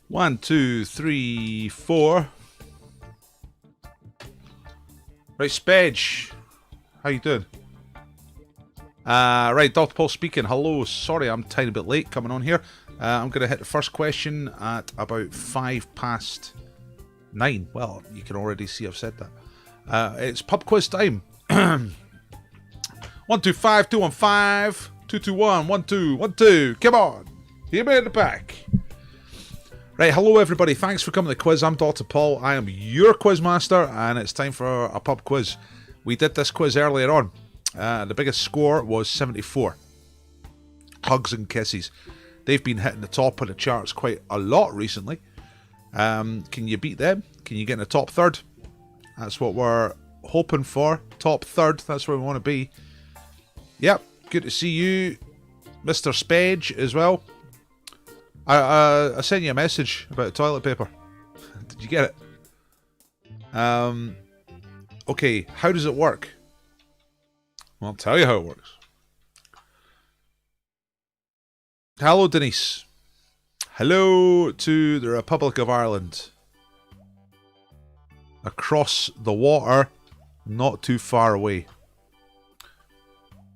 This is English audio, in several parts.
One, two, three, four. Right, Spedge. How you doing? Right, Dr. Paul speaking. Hello, sorry I'm a tiny bit late coming on here. I'm going to hit the first question at about 9:05. Well, you can already see I've said that. It's pub quiz time. 125 215 221 1212. Come on, hit me in the back. Right, hello everybody. Thanks for coming to the quiz. I'm Dr. Paul. I am your quiz master, and it's time for a pub quiz. We did this quiz earlier on. The biggest score was 74. Hugs and kisses. They've been hitting the top of the charts quite a lot recently. Can you beat them? Can you get in the top third? That's what we're hoping for. Top third. That's where we want to be. Yep. Good to see you, Mr. Spedge, as well. I sent you a message about toilet paper. Did you get it? Okay, how does it work? Well, I'll tell you how it works. Hello, Denise. Hello to the Republic of Ireland. Across the water, not too far away.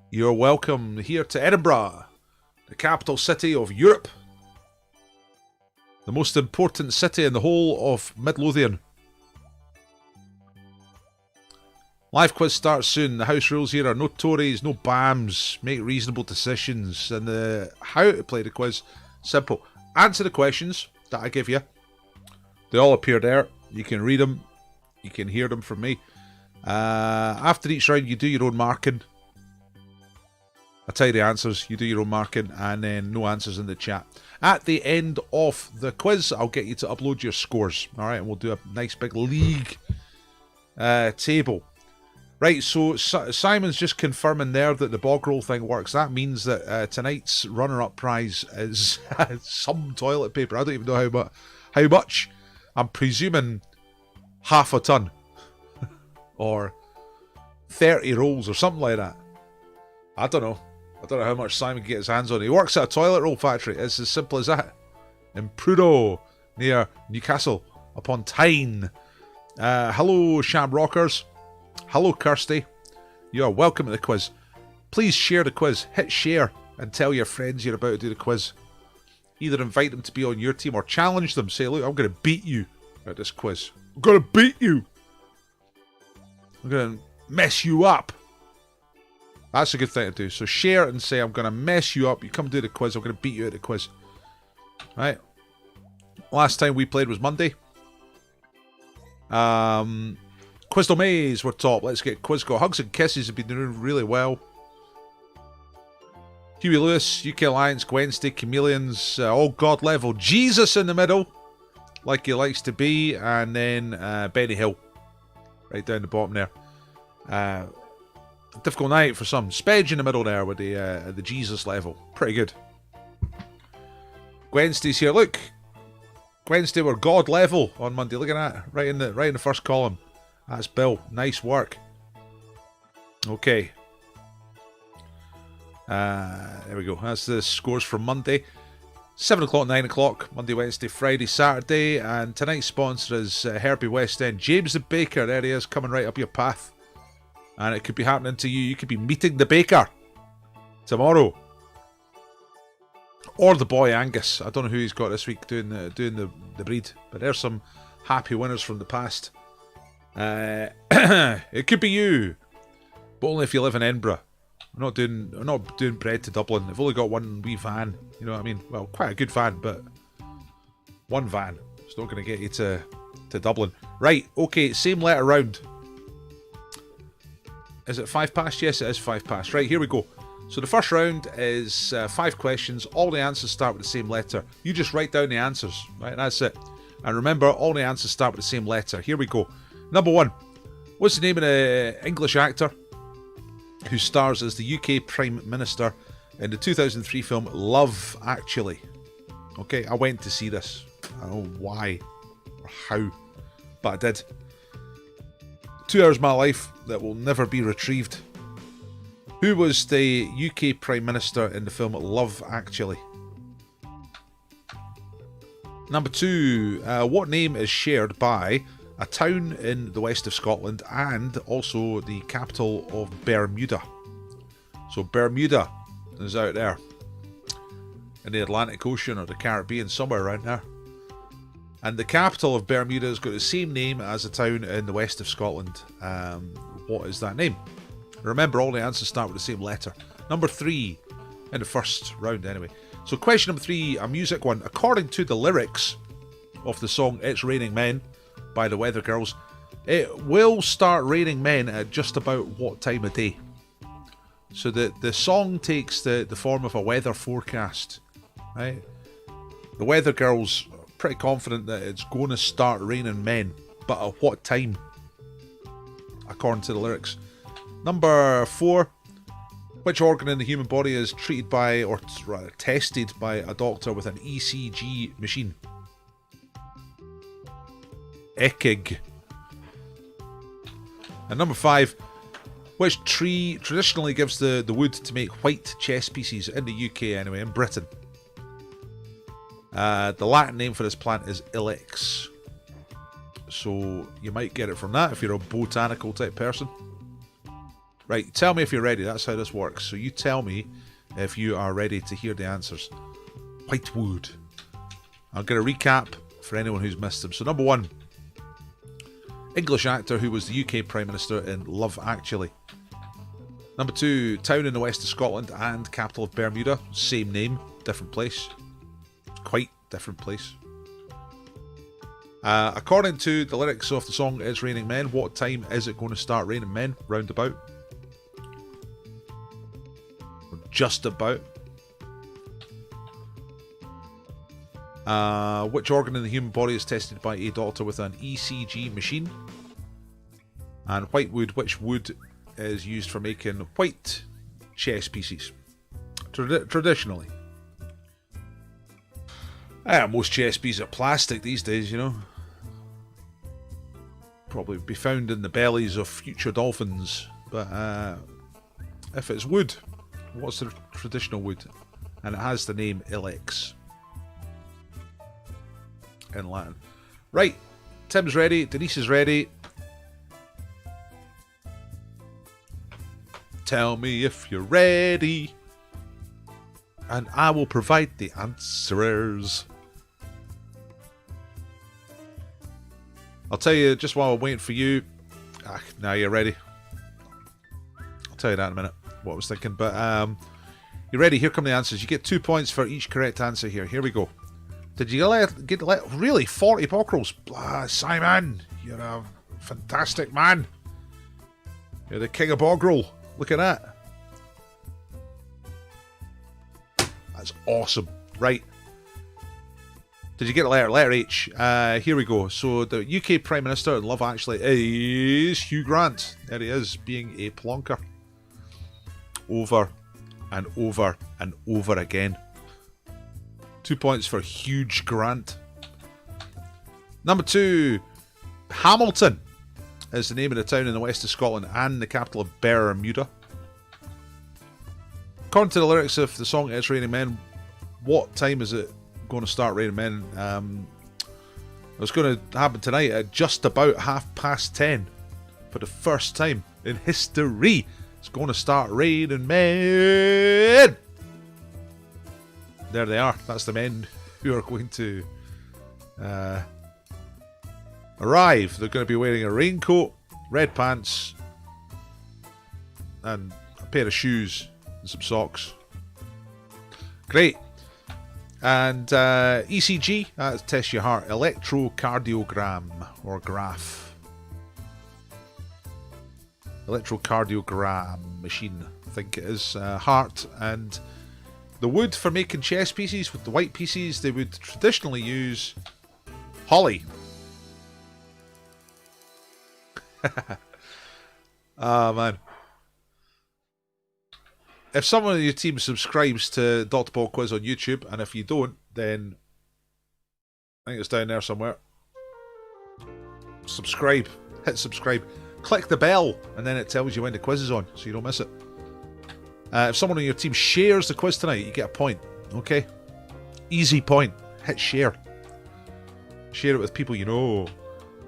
You're welcome here to Edinburgh, the capital city of Europe. The most important city in the whole of Midlothian. Live quiz starts soon. The house rules here are no Tories, no BAMs. Make reasonable decisions. And how to play the quiz, simple. Answer the questions that I give you. They all appear there. You can read them. You can hear them from me. After each round, you do your own marking. I tell you the answers. You do your own marking, and then no answers in the chat. At the end of the quiz, I'll get you to upload your scores. All right, and we'll do a nice big league table. Right, so Simon's just confirming there that the bog roll thing works. That means that tonight's runner-up prize is some toilet paper. I don't even know how much. I'm presuming half a ton. Or 30 rolls or something like that. I don't know. I don't know how much Simon can get his hands on. He works at a toilet roll factory. It's as simple as that. In Prudo, near Newcastle upon Tyne. Hello, Sham Rockers. Hello, Kirsty. You are welcome to the quiz. Please share the quiz. Hit share and tell your friends you're about to do the quiz. Either invite them to be on your team or challenge them. Say, look, I'm going to beat you at this quiz. I'm going to beat you. I'm going to mess you up. That's a good thing to do. So share it and say, I'm going to mess you up. You come do the quiz. I'm going to beat you at the quiz. Right. Last time we played was Monday. Quizdle Maze were top. Let's get Quizco. Hugs and Kisses have been doing really well. Huey Lewis, UK Alliance, Wednesday, Chameleons, all God level. Jesus in the middle, like he likes to be. And then Benny Hill, right down the bottom there. Difficult night for some. Spedge in the middle there with the Jesus level. Pretty good. Wednesday's here. Look, Wednesday were God level on Monday. Look at that, right in the first column. That's Bill. Nice work. Okay. There we go. That's the scores for Monday. 7 o'clock, 9 o'clock. Monday, Wednesday, Friday, Saturday. And tonight's sponsor is Herbie West End. James the Baker. There he is, coming right up your path. And it could be happening to you. You could be meeting the baker tomorrow. Or the boy Angus. I don't know who he's got this week doing the BREID. But there's some happy winners from the past. It could be you, but only if you live in Edinburgh. I'm not doing bread to Dublin. I've only got one wee van. You know what I mean? Well, quite a good van, but one van. It's not going to get you to Dublin. Right, okay, same letter round. Is it 5 past? Yes, it is 5 past. Right, here we go. So the first round is 5 questions. All the answers start with the same letter. You just write down the answers. Right, that's it. And remember, all the answers start with the same letter. Here we go. Number 1. What's the name of the English actor who stars as the UK Prime Minister in the 2003 film Love Actually? Okay, I went to see this. I don't know why or how, but I did. 2 hours of my life that will never be retrieved. Who was the UK Prime Minister in the film Love Actually? Number 2, what name is shared by a town in the west of Scotland and also the capital of Bermuda? So Bermuda is out there in the Atlantic Ocean or the Caribbean, somewhere around there. And the capital of Bermuda has got the same name as a town in the west of Scotland. What is that name? Remember, all the answers start with the same letter. Number 3, in the first round anyway. So question number 3, a music one. According to the lyrics of the song It's Raining Men by the Weather Girls, it will start raining men at just about what time of day? So the song takes the form of a weather forecast, right? The Weather Girls are pretty confident that it's going to start raining men, but at what time? According to the lyrics. Number 4, which organ in the human body is treated by, or rather tested by, a doctor with an ECG machine? Ekig. And number 5, which tree traditionally gives the wood to make white chess pieces in the UK anyway, in Britain? The Latin name for this plant is Ilex. So you might get it from that if you're a botanical type person. Right, tell me if you're ready. That's how this works. So you tell me if you are ready to hear the answers. White wood. I'm going to recap for anyone who's missed them. So number 1, English actor who was the UK Prime Minister in Love Actually. Number 2, town in the west of Scotland and capital of Bermuda. Same name, different place. Quite different place. According to the lyrics of the song It's Raining Men, what time is it going to start raining men? Roundabout. Just about. Which organ in the human body is tested by a doctor with an ECG machine? And white wood, which wood is used for making white chess pieces? Traditionally. Most chess pieces are plastic these days, you know. Probably be found in the bellies of future dolphins. But if it's wood, what's the traditional wood? And it has the name Ilex in Latin. Right, Tim's ready, Denise is ready. Tell me if you're ready, and I will provide the answers. I'll tell you just while I'm waiting for you. Now you're ready. I'll tell you that in a minute, what I was thinking. But you ready? Here come the answers. You get 2 points for each correct answer here. Here we go. Did you get really 40 pockerels? Simon, you're a fantastic man. You're the king of bogrel. Look at that. That's awesome. Right. Did you get a letter H? Here we go. So the UK Prime Minister in Love Actually is Hugh Grant. There he is, being a plonker. Over and over and over again. 2 points for Huge Grant. Number 2, Hamilton is the name of the town in the west of Scotland and the capital of Bermuda. According to the lyrics of the song It's Raining Men, what time is it going to start raining men? It's going to happen tonight at just about 10:30 for the first time in history. It's going to start raining men. There they are. That's the men who are going to arrive. They're going to be wearing a raincoat, red pants, and a pair of shoes and some socks. Great. And ECG, that tests your heart. Electrocardiogram or graph. Electrocardiogram machine, I think it is. Heart. And the wood for making chess pieces, with the white pieces, they would traditionally use holly. Ah, man. If someone on your team subscribes to Dr. Ball Quiz on YouTube, and if you don't, then I think it's down there somewhere. Subscribe. Hit subscribe. Click the bell, and then it tells you when the quiz is on, so you don't miss it. If someone on your team shares the quiz tonight, you get a point. Okay? Easy point. Hit share. Share it with people you know.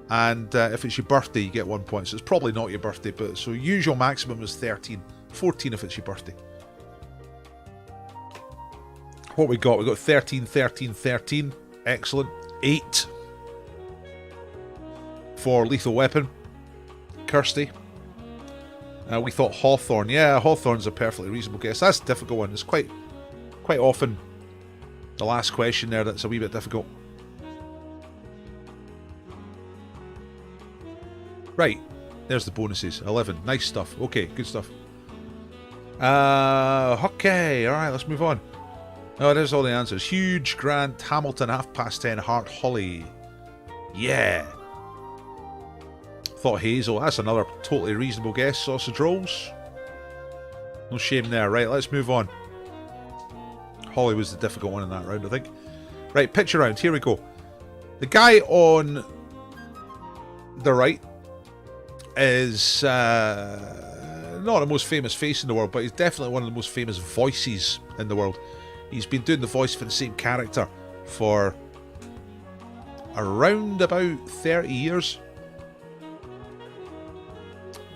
And if it's your birthday, you get 1 point. So it's probably not your birthday, but so usual maximum is 13. 14 if it's your birthday. What we got? We got 13, 13, 13. Excellent. 8 for Lethal Weapon. Kirsty. We thought Hawthorne. Yeah, Hawthorne's a perfectly reasonable guess. That's a difficult one. It's quite often the last question there that's a wee bit difficult. Right. There's the bonuses. 11. Nice stuff. Okay, good stuff. Okay. Alright, let's move on. Oh, there's all the answers. Huge, Grant, Hamilton, 10:30, Hart, Holly. Yeah. Thought Hazel. That's another totally reasonable guess. Sausage rolls. No shame there. Right, let's move on. Holly was the difficult one in that round, I think. Right, picture round. Here we go. The guy on the right is not the most famous face in the world, but he's definitely one of the most famous voices in the world. He's been doing the voice for the same character for around about 30 years.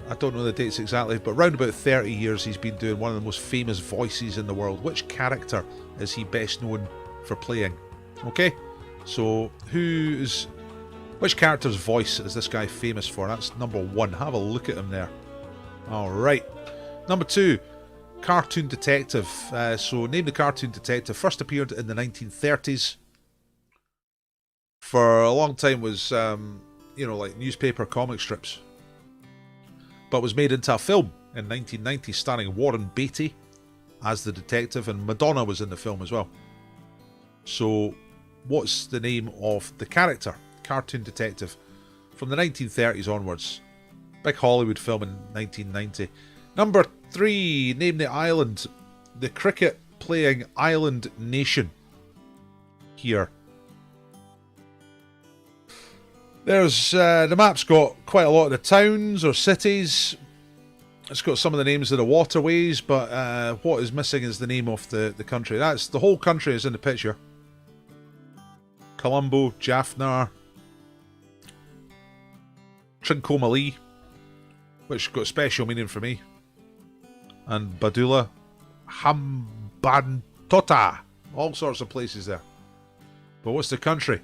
I don't know the dates exactly, but around about 30 years he's been doing one of the most famous voices in the world. Which character is he best known for playing? Okay, so which character's voice is this guy famous for? That's number 1. Have a look at him there. Alright. Number 2, cartoon detective. So name the cartoon detective. First appeared in the 1930s. For a long time was, like newspaper comic strips. But was made into a film in 1990 starring Warren Beatty as the detective, and Madonna was in the film as well. So what's the name of the character? Cartoon detective from the 1930s onwards. Big Hollywood film in 1990. Number 3, name the island. The cricket playing island nation here. There's the map's got quite a lot of the towns or cities. It's got some of the names of the waterways, but what is missing is the name of the country. That's the whole country is in the picture. Colombo, Jaffna, Trincomalee, which got special meaning for me, and Badula, Hambantota, all sorts of places there. But what's the country?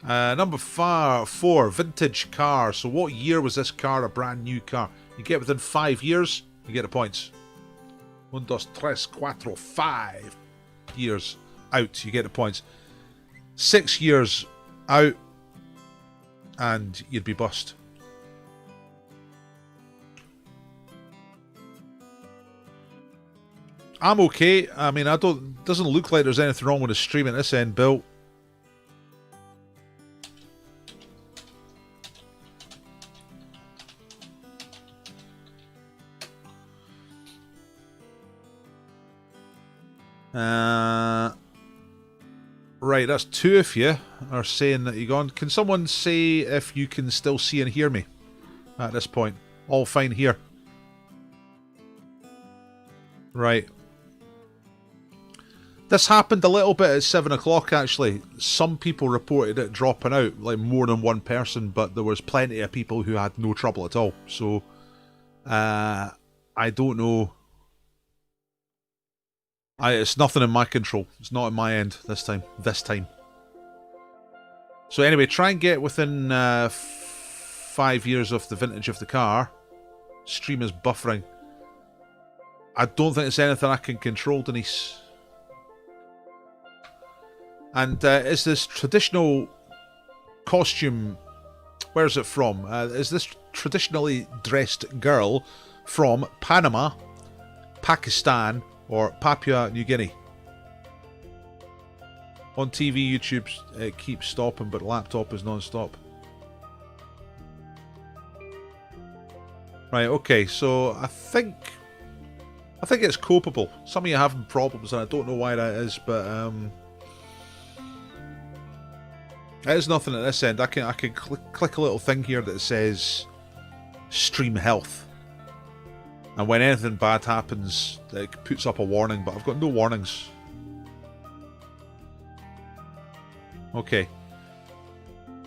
Number 4, vintage car. So what year was this car a brand new car? You get within 5 years, you get the points. 1, 2, 3, 4, 5 years out, you get the points. 6 years out, and you'd be bust. I'm okay. I mean, doesn't look like there's anything wrong with the stream at this end, Bill. Right, that's 2 of you are saying that you're gone. Can someone say if you can still see and hear me at this point? All fine here. Right. This happened a little bit at 7 o'clock actually. Some people reported it dropping out, like more than one person, but there was plenty of people who had no trouble at all. So, I don't know. It's nothing in my control. It's not in my end this time. So anyway, try and get within 5 years of the vintage of the car. Stream is buffering. I don't think it's anything I can control, Denise. And is this traditional costume, where's it from? Is this traditionally dressed girl from Panama, Pakistan, or Papua New Guinea? On TV, YouTube, it keeps stopping, but laptop is non-stop. Right, okay, so I think it's copeable. Some of you are having problems, and I don't know why that is, but there's nothing at this end. I can click a little thing here that says stream health. And when anything bad happens, it puts up a warning, but I've got no warnings. Okay.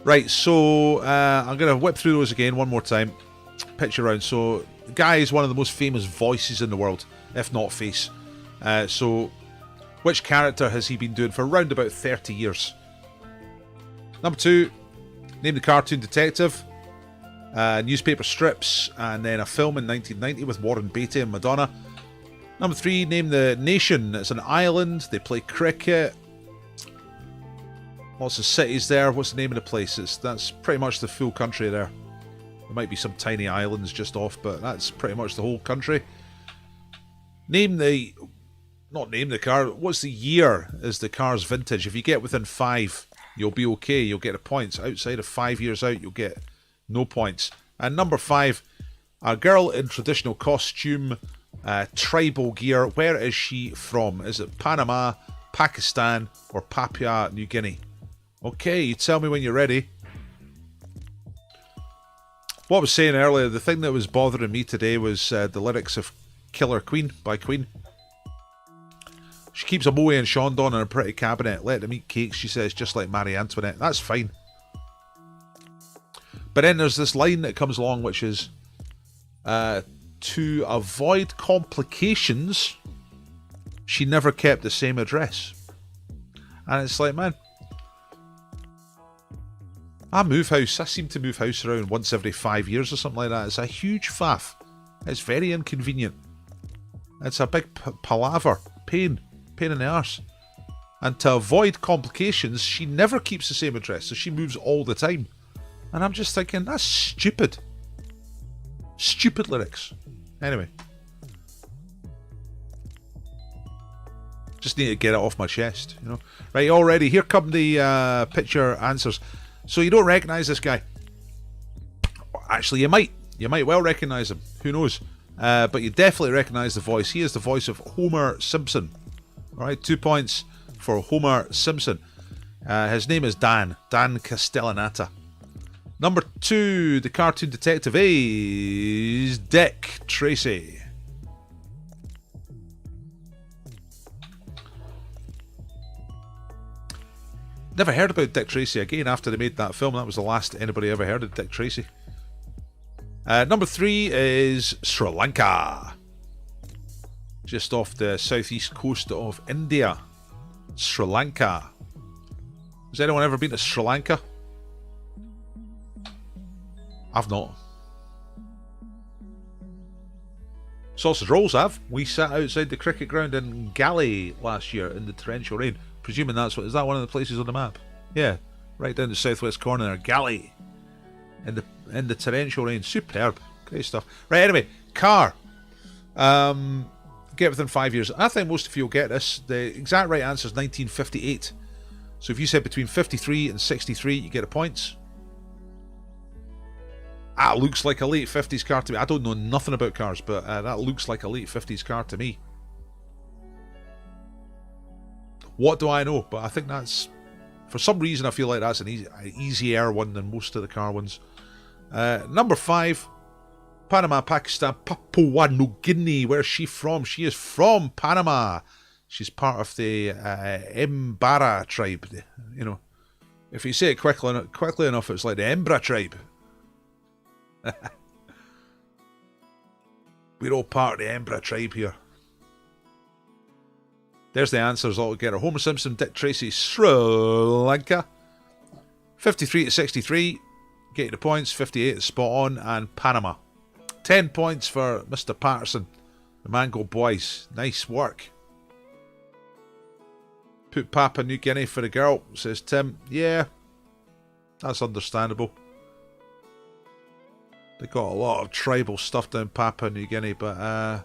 Right, so I'm going to whip through those again one more time. Picture around. So the guy is one of the most famous voices in the world, if not face. So which character has he been doing for around about 30 years? Number 2, name the cartoon detective, newspaper strips, and then a film in 1990 with Warren Beatty and Madonna. Number 3, name the nation. It's an island. They play cricket. Lots of cities there. What's the name of the place? That's pretty much the full country there. There might be some tiny islands just off, but that's pretty much the whole country. Name the... Not name the car. What's the year is the car's vintage? If you get within 5, you'll be okay. You'll get the points. Outside of 5 years out, you'll get no points. And number 5, a girl in traditional costume, tribal gear. Where is she from? Is it Panama, Pakistan, or Papua New Guinea? Okay, you tell me when you're ready. What I was saying earlier, the thing that was bothering me today was the lyrics of Killer Queen by Queen. She keeps a Moe and Chandon in a pretty cabinet. Let them eat cakes, she says, just like Marie Antoinette. That's fine. But then there's this line that comes along, which is, to avoid complications, she never kept the same address. And it's like, man, I move house. I seem to move house around once every 5 years or something like that. It's a huge faff. It's very inconvenient. It's a big palaver. Pain in the arse. And to avoid complications, she never keeps the same address, so she moves all the time. And I'm just thinking, that's stupid. Stupid lyrics. Anyway. Just need to get it off my chest, you know. Right, already, here come the picture answers. So you don't recognise this guy. Actually, you might. You might well recognise him. Who knows? But you definitely recognise the voice. He is the voice of Homer Simpson. Alright, 2 points for Homer Simpson. His name is Dan Castellaneta. Number 2, the cartoon detective is Dick Tracy. Never heard about Dick Tracy again after they made that film. That was the last anybody ever heard of Dick Tracy. Number 3 is Sri Lanka. Just off the southeast coast of India. Sri Lanka. Has anyone ever been to Sri Lanka? I've not. Sausage rolls have. We sat outside the cricket ground in Galley last year in the torrential rain. Presuming that's what... Is that one of the places on the map? Yeah. Right down the southwest corner there. Galley. In the torrential rain. Superb. Great stuff. Right, anyway. Car. Get within 5 years. I think most of you will get this. The exact right answer is 1958. So if you said between 53 and 63, you get the points. That looks like a late 50s car to me. I don't know nothing about cars, but that looks like a late 50s car to me. What do I know? But I think that's... For some reason, I feel like that's an easier one than most of the car ones. Number 5. Panama, Pakistan, Papua New Guinea. Where's she from? She is from Panama. She's part of the Mbara tribe. You know, if you say it quickly enough, it's like the Embra tribe. We're all part of the Embra tribe here. There's the answers altogether. Homer Simpson, Dick Tracy, Sri Lanka. 53 to 63. Get you the points. 58 is spot on. And Panama. 10 points for Mr. Patterson. The Mango Boys. Nice work. Put Papua New Guinea for the girl, says Tim. Yeah. That's understandable. They got a lot of tribal stuff down Papua New Guinea, but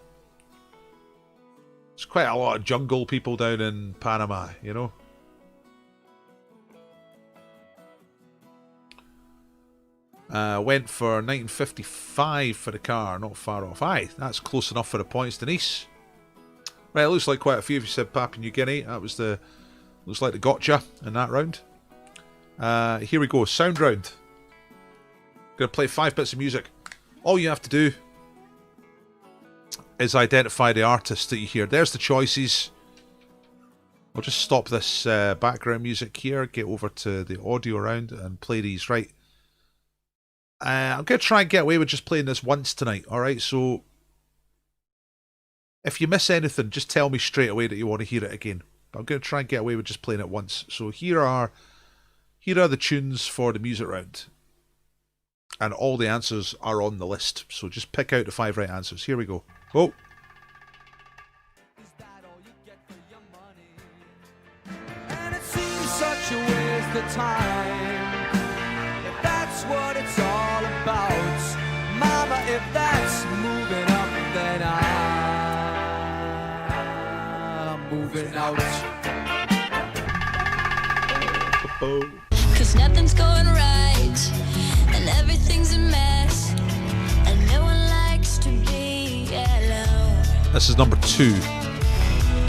there's quite a lot of jungle people down in Panama, you know. Went for 1955 for the car, not far off. Aye, that's close enough for the points, Denise. Right, it looks like quite a few of you said Papua New Guinea. That was the... Looks like the gotcha in that round. Here we go, sound round. Gonna play 5 bits of music. All you have to do is identify the artist that you hear. There's the choices. I'll just stop this background music here, get over to the audio round and play these. Right. I'm going to try and get away with just playing this once tonight, alright? So, if you miss anything, just tell me straight away that you want to hear it again. But I'm going to try and get away with just playing it once. So here are the tunes for the music round. And all the answers are on the list. So just pick out the 5 right answers. Here we go. Oh! And it seems such a waste of time. If that's what it's all about, Mama, if that's moving up, then I'm moving out. Cause nothing's going right, and everything's a mess, and no one likes to be alone. This is number 2.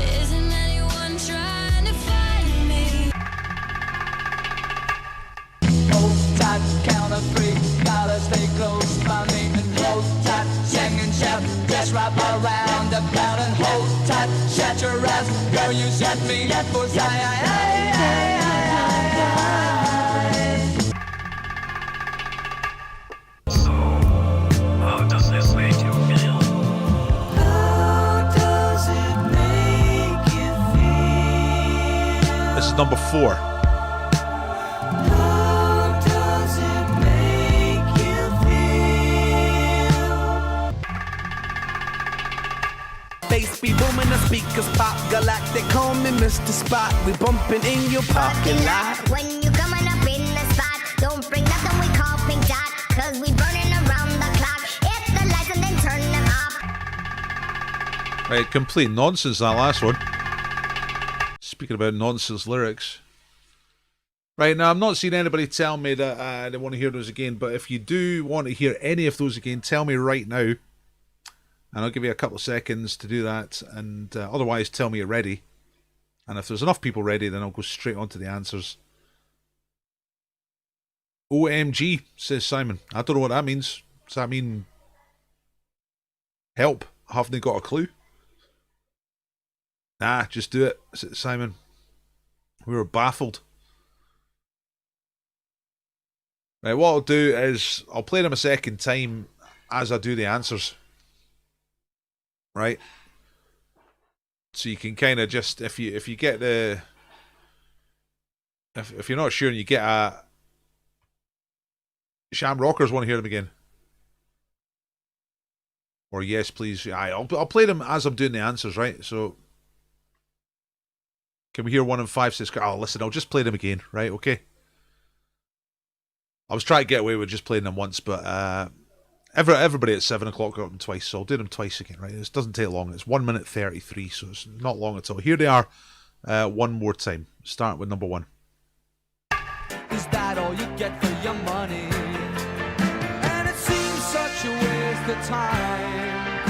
Isn't anyone trying to find me? Hold tight, count of 3, gotta stay close by me. And hold tight, sing and shout, just wrap around about. And hold tight, shut your eyes, girl, you set me up for How does this make you feel? How does it make you feel? This is number 4. How does it make you feel? Bass be booming, the speakers pop, galactic, call me Mr. Spot. We bumping in your parking lot. When you coming up in the spot, don't bring nothing we call pink dot, cause we burning around the clock. Hit the lights and then turn them off. Right, complete nonsense that last one. Speaking about nonsense lyrics. Right, now I'm not seeing anybody tell me that they want to hear those again, but if you do want to hear any of those again, tell me right now. And I'll give you a couple of seconds to do that, and otherwise tell me you're ready. And if there's enough people ready, then I'll go straight on to the answers. OMG, says Simon. I don't know what that means. Does that mean help? Haven't they got a clue? Nah, just do it, says Simon. We were baffled. Right, what I'll do is I'll play them a second time as I do the answers. Right? So you can kind of just, if you get the, if you're not sure and you get a Sham Rockers, want to hear them again? Or yes, please. I'll play them as I'm doing the answers, right? So can we hear 1 and 5 says, oh, listen, I'll just play them again, right? Okay. I was trying to get away with just playing them once, but everybody at 7 o'clock got them twice, so I'll do them twice again, right? This doesn't take long. It's 1 minute 33, so it's not long at all. Here they are, one more time. Start with number 1. Is that all you get for your money? And it seems such a waste of time.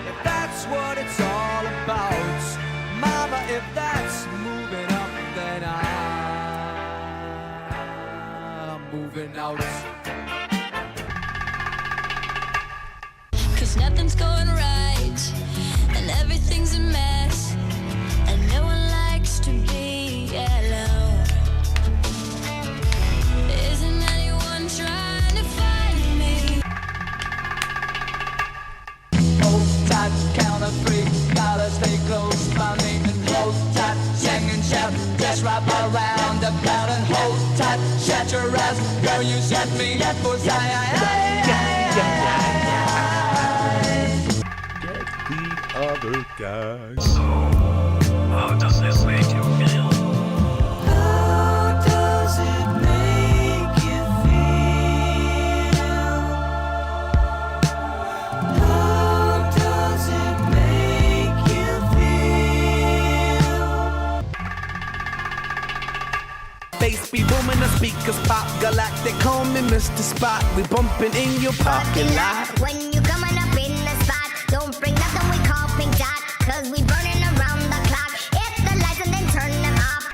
If that's what it's all about, Mama, if that's moving up, then I'm moving out. Cause nothing's going right, and everything's a mess, and no one likes to be alone. Isn't anyone trying to find me? Hold tight, count of 3, gotta stay close by me. And hold tight, sing and shout, just wrap around about. And hold tight, shut your eyes, girl, you set me up for Other guys. How does this make you feel? How does it make you feel? How does it make you feel? Bass be booming, the speakers pop, galactic, call me Mr. Spot. We bumping in your parking lot. When you coming up in the spot, don't bring nothing we call pink dot, cause we burning around the clock. Hit the lights and then turn them off.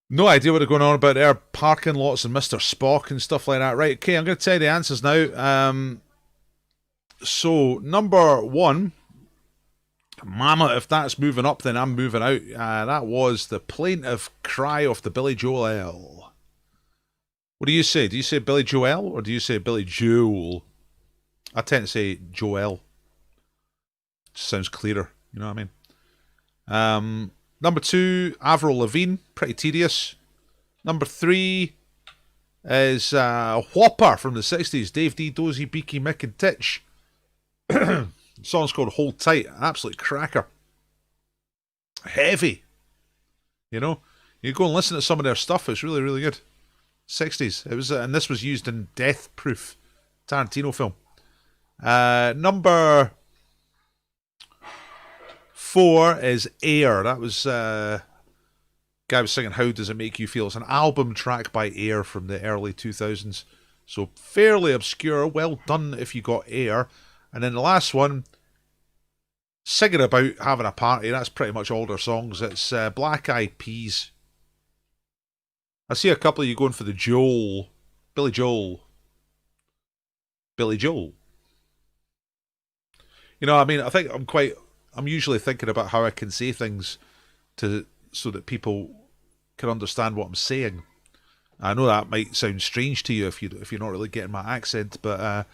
No idea what they're going on about there. Parking lots and Mr. Spock and stuff like that. Right, okay, I'm going to tell you the answers now. So, number 1 Mama, if that's moving up, then I'm moving out. That was the plaintive cry of the Billy Joel. What do you say? Do you say Billy Joel or do you say Billy Joel? I tend to say Joel. Just sounds clearer, you know what I mean? Number 2, Avril Lavigne, pretty tedious. Number 3 is Whopper from the 60s, Dave D, Dozy, Beaky, Mick and Titch. The song's called Hold Tight, an absolute cracker. Heavy. You know, you go and listen to some of their stuff, it's really, really good. 60s. It was, and this was used in Death Proof, Tarantino film. Number 4 is Air. That was guy was singing How Does It Make You Feel. It's an album track by Air from the early 2000s. So fairly obscure. Well done if you got Air. And then the last one, singing about having a party. That's pretty much all their songs. It's Black Eyed Peas. I see a couple of you going for the Joel. Billy Joel. Billy Joel. You know, I mean, I think I'm usually thinking about how I can say things so that people can understand what I'm saying. I know that might sound strange to you if you're not really getting my accent, but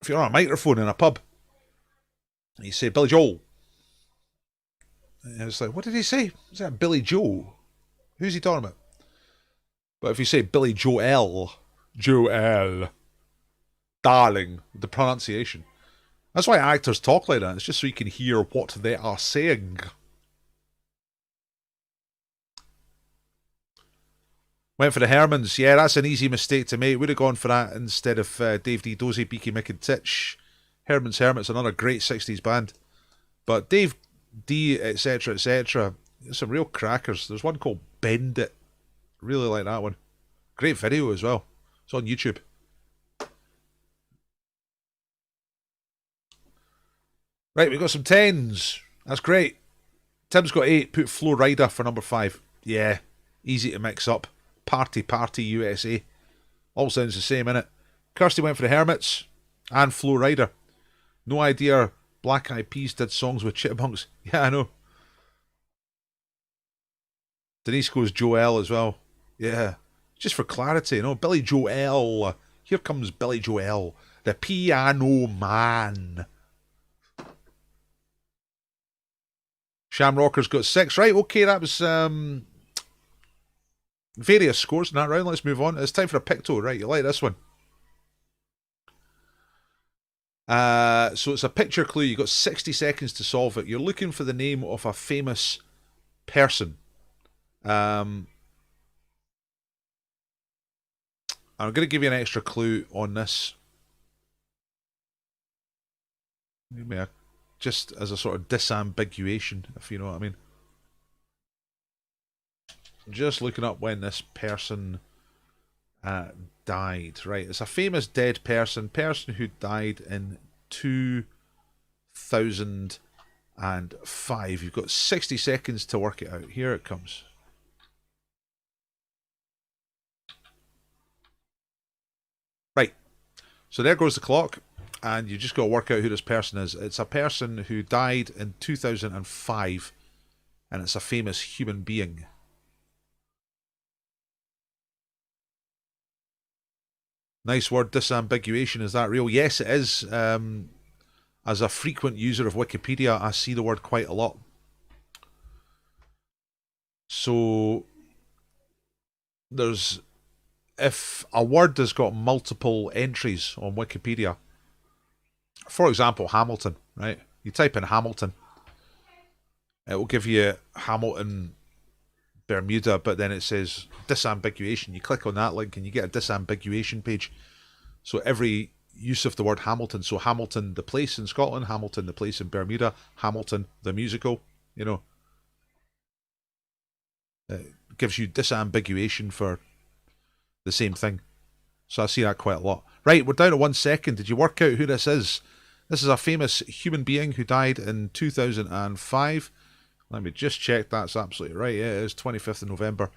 if you're on a microphone in a pub and you say Billy Joel, and it's like, what did he say? Is that Billy Joe? Who's he talking about? But if you say Billy Joel, darling, the pronunciation. That's why actors talk like that. It's just so you can hear what they are saying. Went for the Hermans. Yeah, that's an easy mistake to make. Would have gone for that instead of Dave D, Dozy, Beaky, Mick and Titch. Herman's Hermits, another great 60s band. But Dave D, etc., etc., some real crackers. There's one called Bend It. Really like that one. Great video as well. It's on YouTube. Right, we've got some 10s. That's great. Tim's got 8. Put Flo Rida for number 5. Yeah, easy to mix up. Party USA. All sounds the same, innit? Kirsty went for the Hermits and Flo Rida. No idea Black Eyed Peas did songs with chipmunks. Yeah, I know. Denise goes Joel as well. Yeah. Just for clarity, you know. Billy Joel. Here comes Billy Joel. The Piano Man. Shamrocker's got 6. Right, okay, that was various scores in that round. Let's move on. It's time for a picto. Right, you like this one. So it's a picture clue. You've got 60 seconds to solve it. You're looking for the name of a famous person. I'm going to give you an extra clue on this. Maybe just as a sort of disambiguation, if you know what I mean. Just looking up when this person died. Right, it's a famous dead person who died in 2005. You've got 60 seconds to work it out. Here it comes. Right, so there goes the clock, and you just got to work out who this person is. It's a person who died in 2005, and it's a famous human being. Nice word, disambiguation. Is that real? Yes, it is. As a frequent user of Wikipedia, I see the word quite a lot. So, if a word has got multiple entries on Wikipedia, for example, Hamilton, right? You type in Hamilton, it will give you Hamilton, Bermuda, but then it says disambiguation. You click on that link and you get a disambiguation page. So every use of the word Hamilton, so Hamilton the place in Scotland, Hamilton the place in Bermuda, Hamilton the musical, you know, it gives you disambiguation for the same thing. So I see that quite a lot. Right, we're down to 1 second. Did you work out who this is? This is a famous human being who died in 2005. Let me just check that's absolutely right. Yeah, it is 25th of November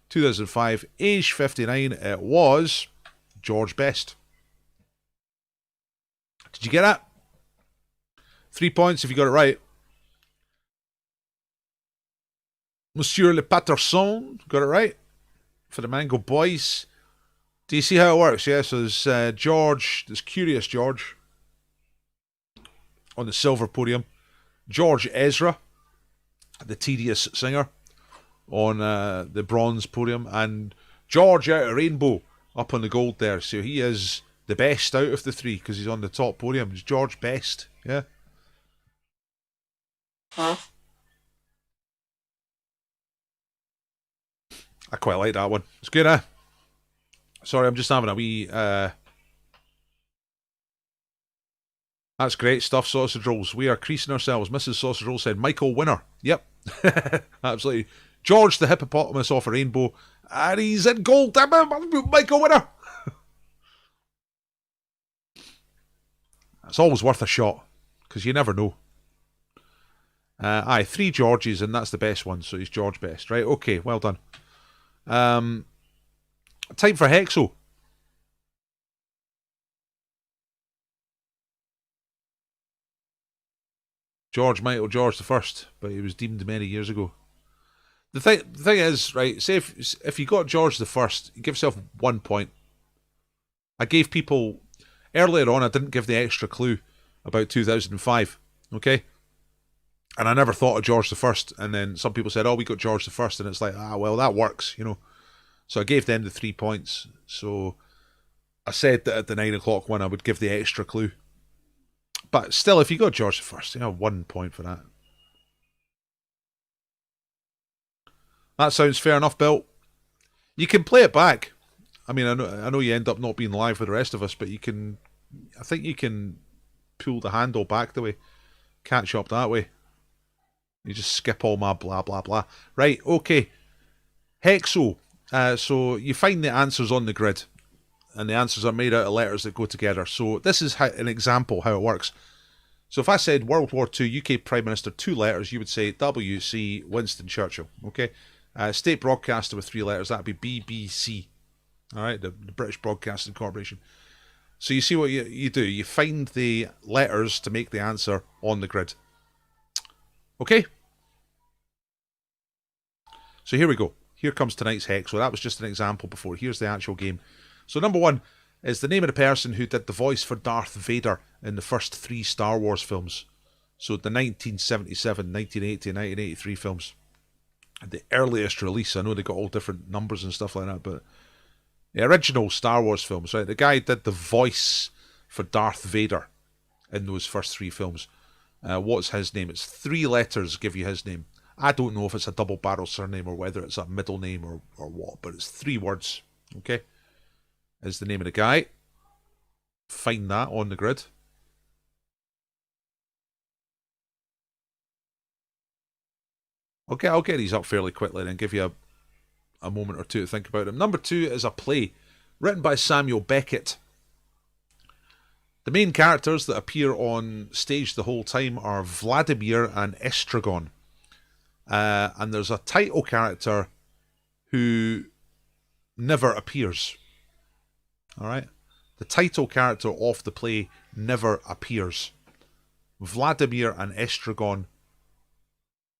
2005. Age 59. It was George Best. Did you get that? 3 points if you got it right. Monsieur Le Patterson got it right for the Mango Boys. Do you see how it works? Yeah, so there's George, there's Curious George on the silver podium. George Ezra, the tedious singer, on the bronze podium. And George out of Rainbow up on the gold there. So he is the best out of the three because he's on the top podium. It's George best, yeah. I quite like that one. It's good, eh? Sorry, I'm just having a wee... That's great stuff, Sausage Rolls. We are creasing ourselves. Mrs. Sausage Rolls said, Michael Winner. Yep. Absolutely. George the hippopotamus off a rainbow. And he's in gold. Michael Winner. It's always worth a shot. Because you never know. Aye, 3 Georges, and that's the best one. So he's George best. Right, okay, well done. Time for Hexo. George Michael George the First, but he was deemed many years ago. The thing is, right, say if you got George the First, you give yourself 1 point. I gave people, earlier on I didn't give the extra clue about 2005, okay? And I never thought of George the First, and then some people said, oh, we got George the First, and it's like, well, that works, you know. So I gave them the 3 points. So I said that at the 9 o'clock one I would give the extra clue. But still, if you got George the First, you know, 1 point for that. That sounds fair enough, Bill. You can play it back. I mean, I know you end up not being live with the rest of us, but you can... I think you can pull the handle back the way. Catch up that way. You just skip all my blah, blah, blah. Right, okay. Hexo. So you find the answers on the grid. And the answers are made out of letters that go together. So this is an example how it works. So if I said World War II UK Prime Minister, 2 letters, you would say W.C. Winston Churchill. Okay. State broadcaster with 3 letters, that would be BBC. All right, the British Broadcasting Corporation. So you see what you do. You find the letters to make the answer on the grid. Okay. So here we go. Here comes tonight's hex. So that was just an example before. Here's the actual game. So number 1 is the name of the person who did the voice for Darth Vader in the first 3 Star Wars films. So the 1977, 1980, and 1983 films. The earliest release. I know they got all different numbers and stuff like that, but the original Star Wars films, right? The guy did the voice for Darth Vader in those first 3 films. What's his name? It's 3 letters give you his name. I don't know if it's a double barrel surname or whether it's a middle name or what, but it's 3 words. Okay? Is the name of the guy. Find that on the grid. Okay, I'll get these up fairly quickly and give you a moment or two to think about them. Number 2 is a play written by Samuel Beckett. The main characters that appear on stage the whole time are Vladimir and Estragon. And there's a title character who never appears. Alright? The title character of the play never appears. Vladimir and Estragon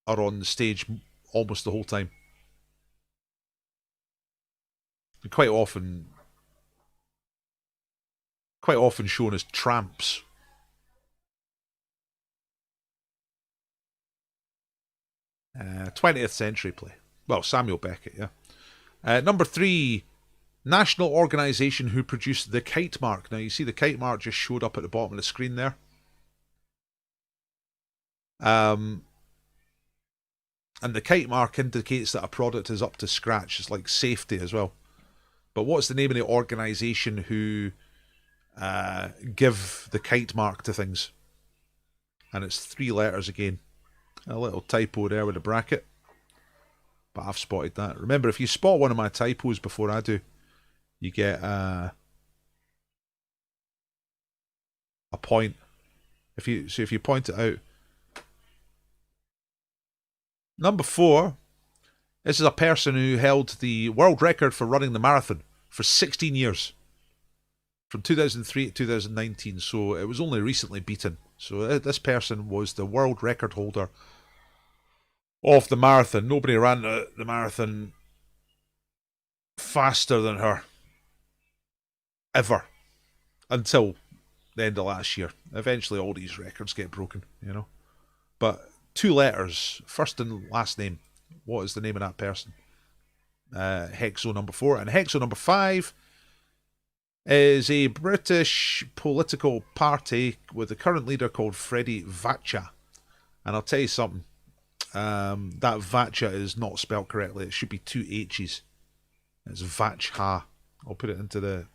are on the stage almost the whole time. And quite often shown as tramps. Uh, 20th century play. Well, Samuel Beckett, yeah. Number 3, national organisation who produced the kite mark. Now, you see the kite mark just showed up at the bottom of the screen there. And the kite mark indicates that a product is up to scratch. It's like safety as well. But what's the name of the organisation who give the kite mark to things? And it's 3 letters again. A little typo there with a bracket. But I've spotted that. Remember, if you spot one of my typos before I do, you get a point. If you point it out. Number 4. This is a person who held the world record for running the marathon for 16 years. from 2003 to 2019, so it was only recently beaten. So this person was the world record holder of the marathon. Nobody ran the marathon faster than her ever until the end of last year. Eventually all these records get broken, you know. But 2 letters, first and last name. What is the name of that person? Hexo number 4. And Hexo number 5 is a British political party with the current leader called Freddie Vatcha. And I'll tell you something, that Vatcha is not spelled correctly. It should be 2 H's. It's Vatcha. I'll put it into the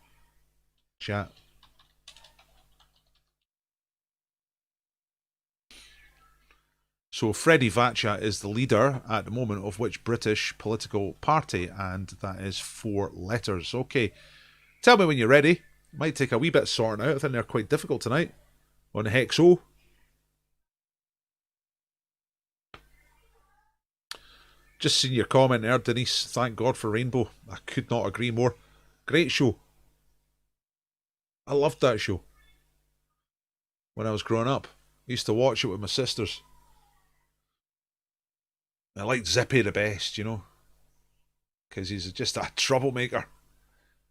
chat. So Freddie Vatcha is the leader at the moment of which British political party, and that is 4 letters. Okay, tell me when you're ready. Might take a wee bit sorting out. I think they're quite difficult tonight on Hexo. Just seen your comment there, Denise. Thank God for Rainbow. I could not agree more. Great show. I loved that show when I was growing up. I used to watch it with my sisters. I liked Zippy the best, you know, because he's just a troublemaker.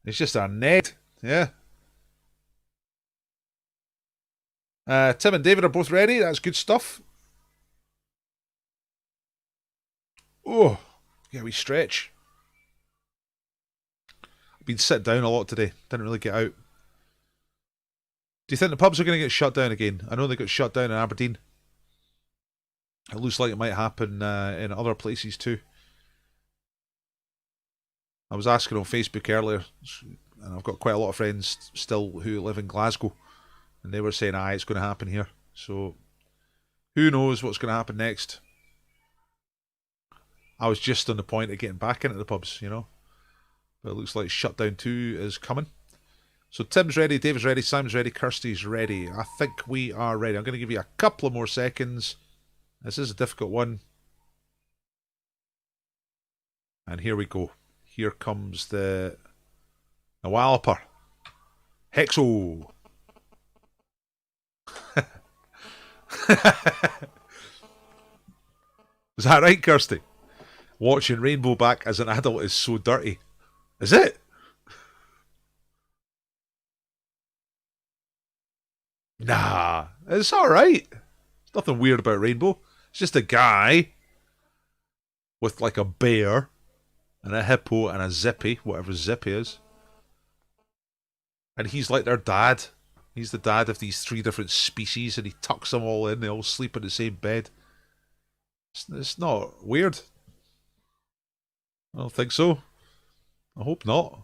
He's just a Ned, yeah. Tim and David are both ready. That's good stuff. Oh, yeah, we stretch. I've been sitting down a lot today. Didn't really get out. Do you think the pubs are going to get shut down again? I know they got shut down in Aberdeen. It looks like it might happen in other places too. I was asking on Facebook earlier, and I've got quite a lot of friends still who live in Glasgow, and they were saying, aye, it's going to happen here. So, who knows what's going to happen next? I was just on the point of getting back into the pubs, you know. But it looks like Shutdown 2 is coming. So Tim's ready, David's ready, Sam's ready, Kirsty's ready. I think we are ready. I'm going to give you a couple of more seconds. This is a difficult one. And here we go. Here comes the Walper. Hexo. Is that right, Kirsty? Watching Rainbow back as an adult is so dirty. Is it? Nah, it's alright. There's nothing weird about Rainbow. It's just a guy with like a bear and a hippo and a zippy, whatever zippy is. And he's like their dad. He's the dad of these 3 different species, and he tucks them all in. They all sleep in the same bed. It's not weird. I don't think so. I hope not.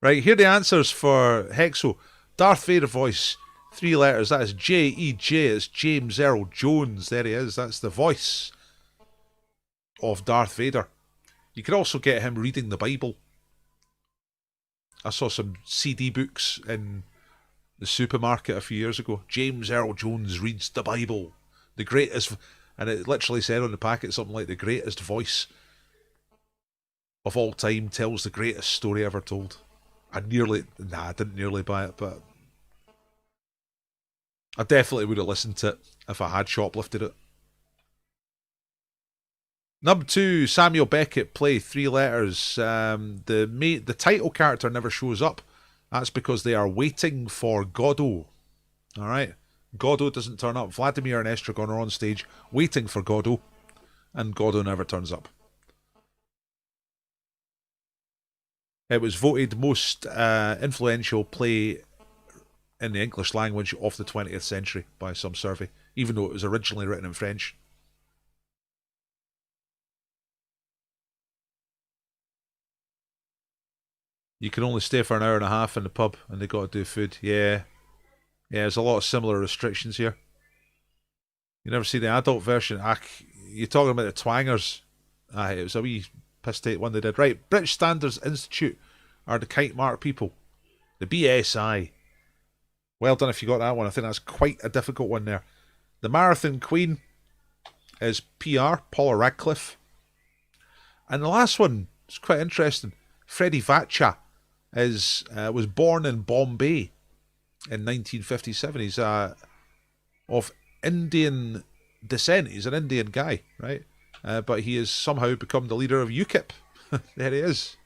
Right, here are the answers for Hexo. Darth Vader voice, 3 letters. That is J-E-J. It's James Earl Jones. There he is. That's the voice of Darth Vader. You could also get him reading the Bible. I saw some CD books in the supermarket a few years ago. James Earl Jones reads the Bible. The greatest, and it literally said on the packet something like the greatest voice of all time tells the greatest story ever told. I didn't nearly buy it, but I definitely would have listened to it if I had shoplifted it. Number 2, Samuel Beckett play, 3 letters. The title character never shows up. That's because they are waiting for Godot. Alright? Godot doesn't turn up. Vladimir and Estragon are on stage waiting for Godot, and Godot never turns up. It was voted most influential play in the English language of the 20th century by some survey, even though it was originally written in French. You can only stay for an hour and a half in the pub, and they got to do food. Yeah, there's a lot of similar restrictions here. You never see the adult version. You're talking about the Twangers. It was a wee piss take one they did. Right, British Standards Institute are the kite mark people. The BSI. Well done if you got that one. I think that's quite a difficult one there. The Marathon Queen is PR, Paula Radcliffe. And the last one is quite interesting. Freddie Vatcha was born in Bombay in 1957. He's of Indian descent. He's an Indian guy, right? But he has somehow become the leader of UKIP. There he is.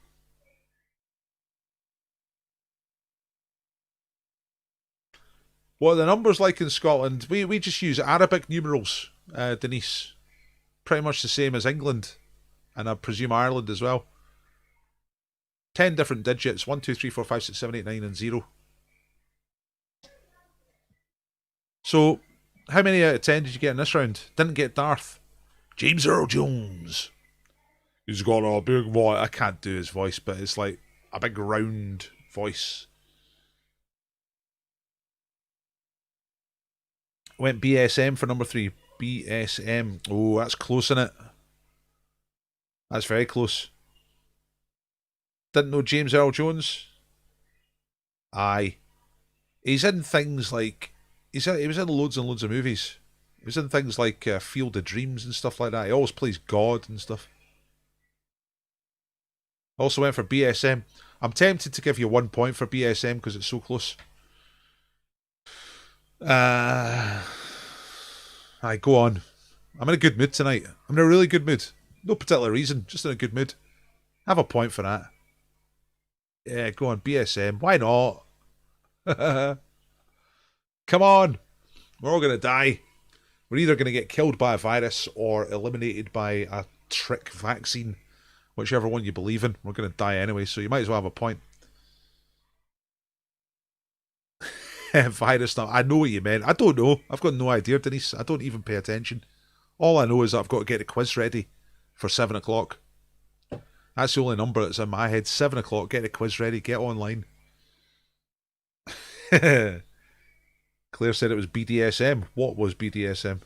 What are the numbers like in Scotland? We just use Arabic numerals, Denise. Pretty much the same as England, and I presume Ireland as well. 10 different digits. 1, 2, 3, 4, 5, 6, 7, 8, 9, and 0. So, how many out of 10 did you get in this round? Didn't get Darth. James Earl Jones. He's got a big voice. I can't do his voice, but it's like a big round voice. Went BSM for number 3. BSM. Oh, that's close, innit? That's very close. Didn't know James Earl Jones? Aye. He's in things like... he was in loads and loads of movies. He was in things like Field of Dreams and stuff like that. He always plays God and stuff. Also went for BSM. I'm tempted to give you 1 point for BSM because it's so close. Aye, go on. I'm in a good mood tonight. I'm in a really good mood. No particular reason, just in a good mood. Have a point for that. Yeah, go on, BSM. Why not? Come on. We're all going to die. We're either going to get killed by a virus or eliminated by a trick vaccine. Whichever one you believe in. We're going to die anyway, so you might as well have a point. Virus now. I know what you meant. I don't know. I've got no idea, Denise. I don't even pay attention. All I know is that I've got to get a quiz ready for 7 o'clock. That's the only number that's in my head. 7 o'clock. Get a quiz ready. Get online. Claire said it was BDSM. What was BDSM?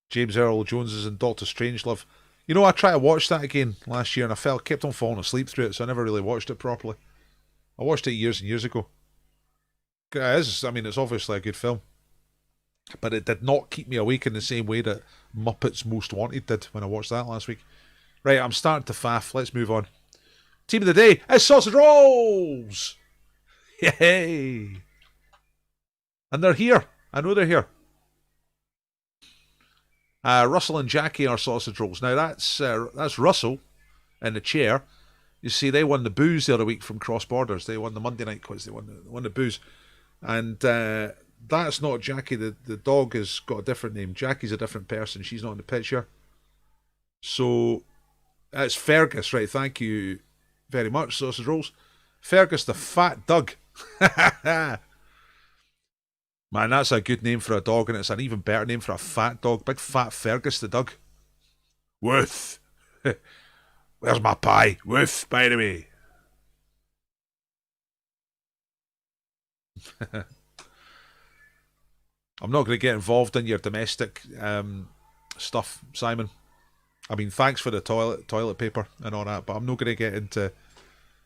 James Earl Jones is in Doctor Strangelove. You know, I tried to watch that again last year and I kept on falling asleep through it, so I never really watched it properly. I watched it years and years ago. It is, I mean, it's obviously a good film. But it did not keep me awake in the same way that Muppets Most Wanted did when I watched that last week. Right, I'm starting to faff. Let's move on. Team of the day is Sausage Rolls! Yay! And they're here. I know they're here. Russell and Jackie are Sausage Rolls. Now that's Russell in the chair. You see, they won the booze the other week from Cross Borders. They won the Monday night quiz. They won the booze. And that's not Jackie. The dog has got a different name. Jackie's a different person. She's not in the picture. So it's Fergus, right? Thank you very much, Sausage Rolls. Fergus the Fat Doug. Man, that's a good name for a dog, and it's an even better name for a fat dog. Big fat Fergus the Doug. Woof. Where's my pie? Woof, by the way. I'm not going to get involved in your domestic stuff, Simon. I mean, thanks for the toilet paper and all that, but I'm not going to get into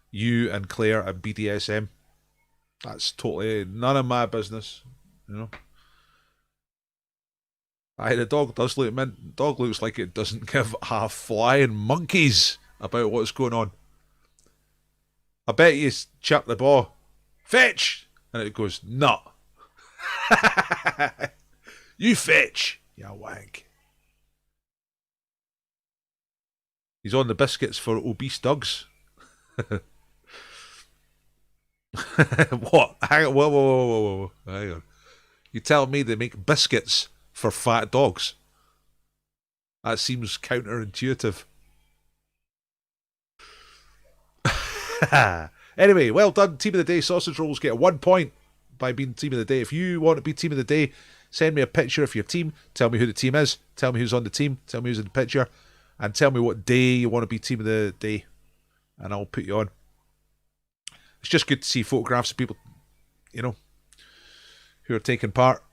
you and Claire and BDSM. That's totally none of my business, you know. Aye, the dog does look mint. Dog looks like it doesn't give a flying monkeys about what's going on. I bet you chirp the ball, fetch, and it goes, no. You fetch, you wank. He's on the biscuits for obese dogs. What? Hang on, whoa. Hang on. You tell me they make biscuits for fat dogs? That seems counterintuitive. Anyway, well done. Team of the day, Sausage Rolls get 1 point by being team of the day. If you want to be team of the day, send me a picture of your team. Tell me who the team is. Tell me who's on the team. Tell me who's in the picture. And tell me what day you want to be team of the day. And I'll put you on. It's just good to see photographs of people, you know, who are taking part.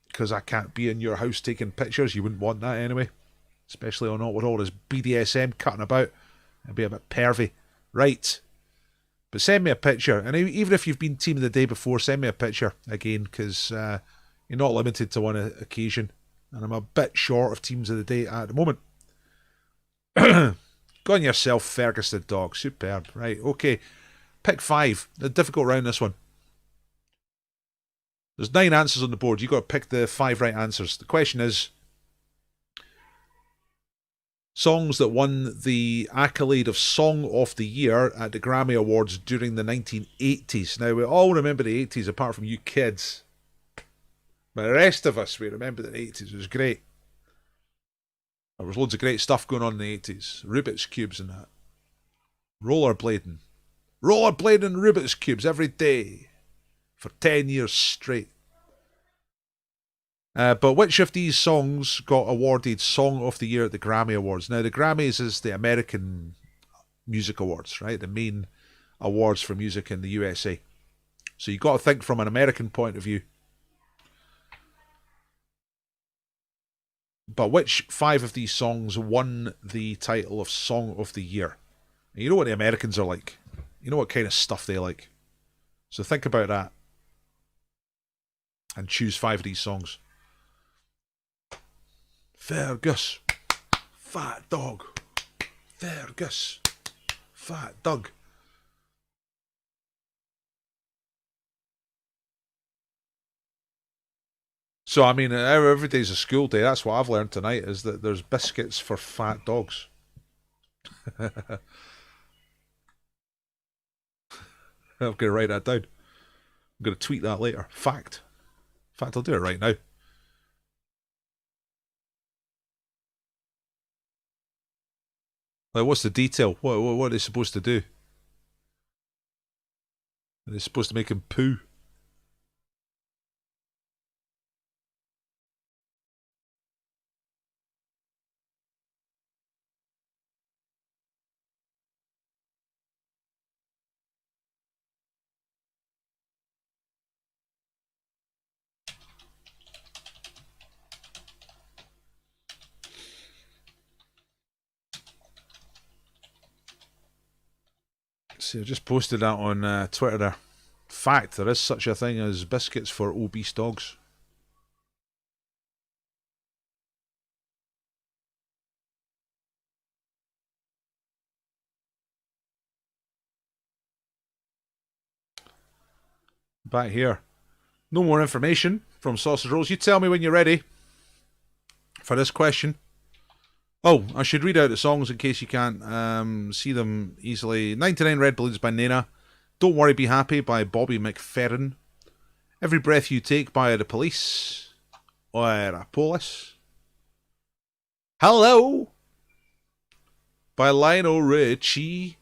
Because I can't be in your house taking pictures. You wouldn't want that anyway. Especially not with all this BDSM cutting about. It'd be a bit pervy. Right. But send me a picture. And even if you've been team of the day before, send me a picture again. Because you're not limited to one occasion. And I'm a bit short of teams of the day at the moment. Go on yourself, Fergus the dog. Superb. Right, okay. Pick 5. A difficult round, this one. There's 9 answers on the board. You've got to pick the 5 right answers. The question is, songs that won the accolade of Song of the Year at the Grammy Awards during the 1980s. Now, we all remember the 80s, apart from you kids. But the rest of us, we remember the 80s. It was great. There was loads of great stuff going on in the 80s. Rubik's Cubes and that. Rollerblading. Rollerblading Rubik's Cubes every day. For 10 years straight. But which of these songs got awarded Song of the Year at the Grammy Awards? Now, the Grammys is the American Music Awards, right? The main awards for music in the USA. So you've got to think from an American point of view. But which 5 of these songs won the title of Song of the Year? And you know what the Americans are like. You know what kind of stuff they like. So think about that. And choose 5 of these songs. Fergus, fat dog. Fergus, fat dog. So, I mean, every day's a school day. That's what I've learned tonight, is that there's biscuits for fat dogs. I'm going to write that down. I'm going to tweet that later. Fact. In fact, I'll do it right now. Like, what's the detail? What are they supposed to do? Are they supposed to make him poo? See, I just posted that on Twitter there. Fact, there is such a thing as biscuits for obese dogs. Back here. No more information from Sausage Rolls. You tell me when you're ready for this question. Oh, I should read out the songs in case you can't see them easily. 99 Red Balloons by Nena. Don't Worry Be Happy by Bobby McFerrin. Every Breath You Take by The Police. Or Police. Hello by Lionel Richie.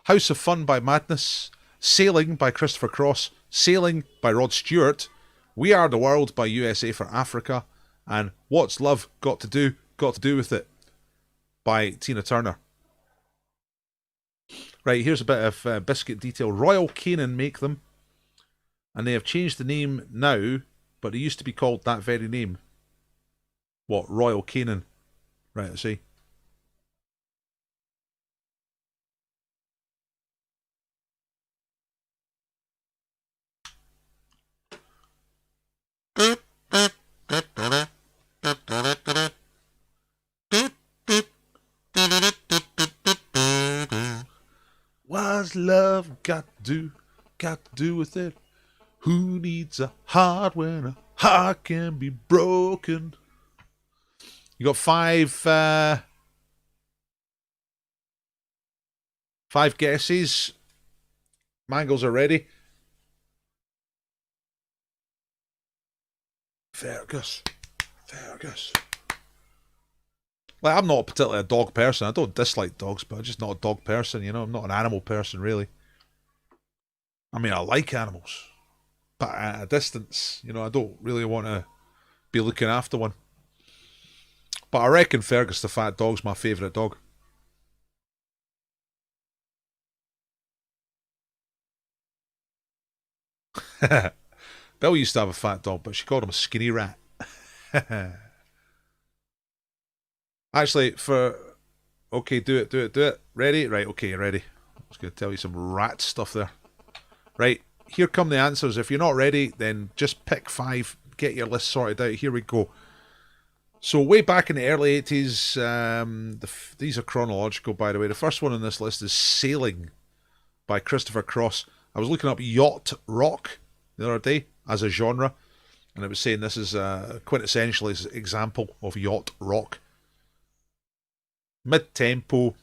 House of Fun by Madness. Sailing by Christopher Cross. Sailing by Rod Stewart. We Are the World by USA for Africa. And What's Love Got to Do with It by Tina Turner. Right, here's a bit of biscuit detail. Royal Canin make them, and they have changed the name now, but they used to be called that very name. What, Royal Canin? Right, I see. What's love got to do with it? Who needs a heart when a heart can be broken? You got 5 guesses. Mangles are ready. Fergus. Like, I'm not particularly a dog person. I don't dislike dogs, but I'm just not a dog person, you know. I'm not an animal person, really. I mean, I like animals, but at a distance, you know, I don't really want to be looking after one. But I reckon Fergus the fat dog's my favourite dog. Bill used to have a fat dog, but she called him a skinny rat. Actually, okay, do it. Ready? Right, okay, ready. I was going to tell you some rat stuff there. Right, here come the answers. If you're not ready, then just pick 5. Get your list sorted out. Here we go. So way back in the early 80s, these are chronological, by the way. The first one on this list is Sailing by Christopher Cross. I was looking up yacht rock the other day as a genre, and it was saying this is a quintessential example of yacht rock. Mid-tempo,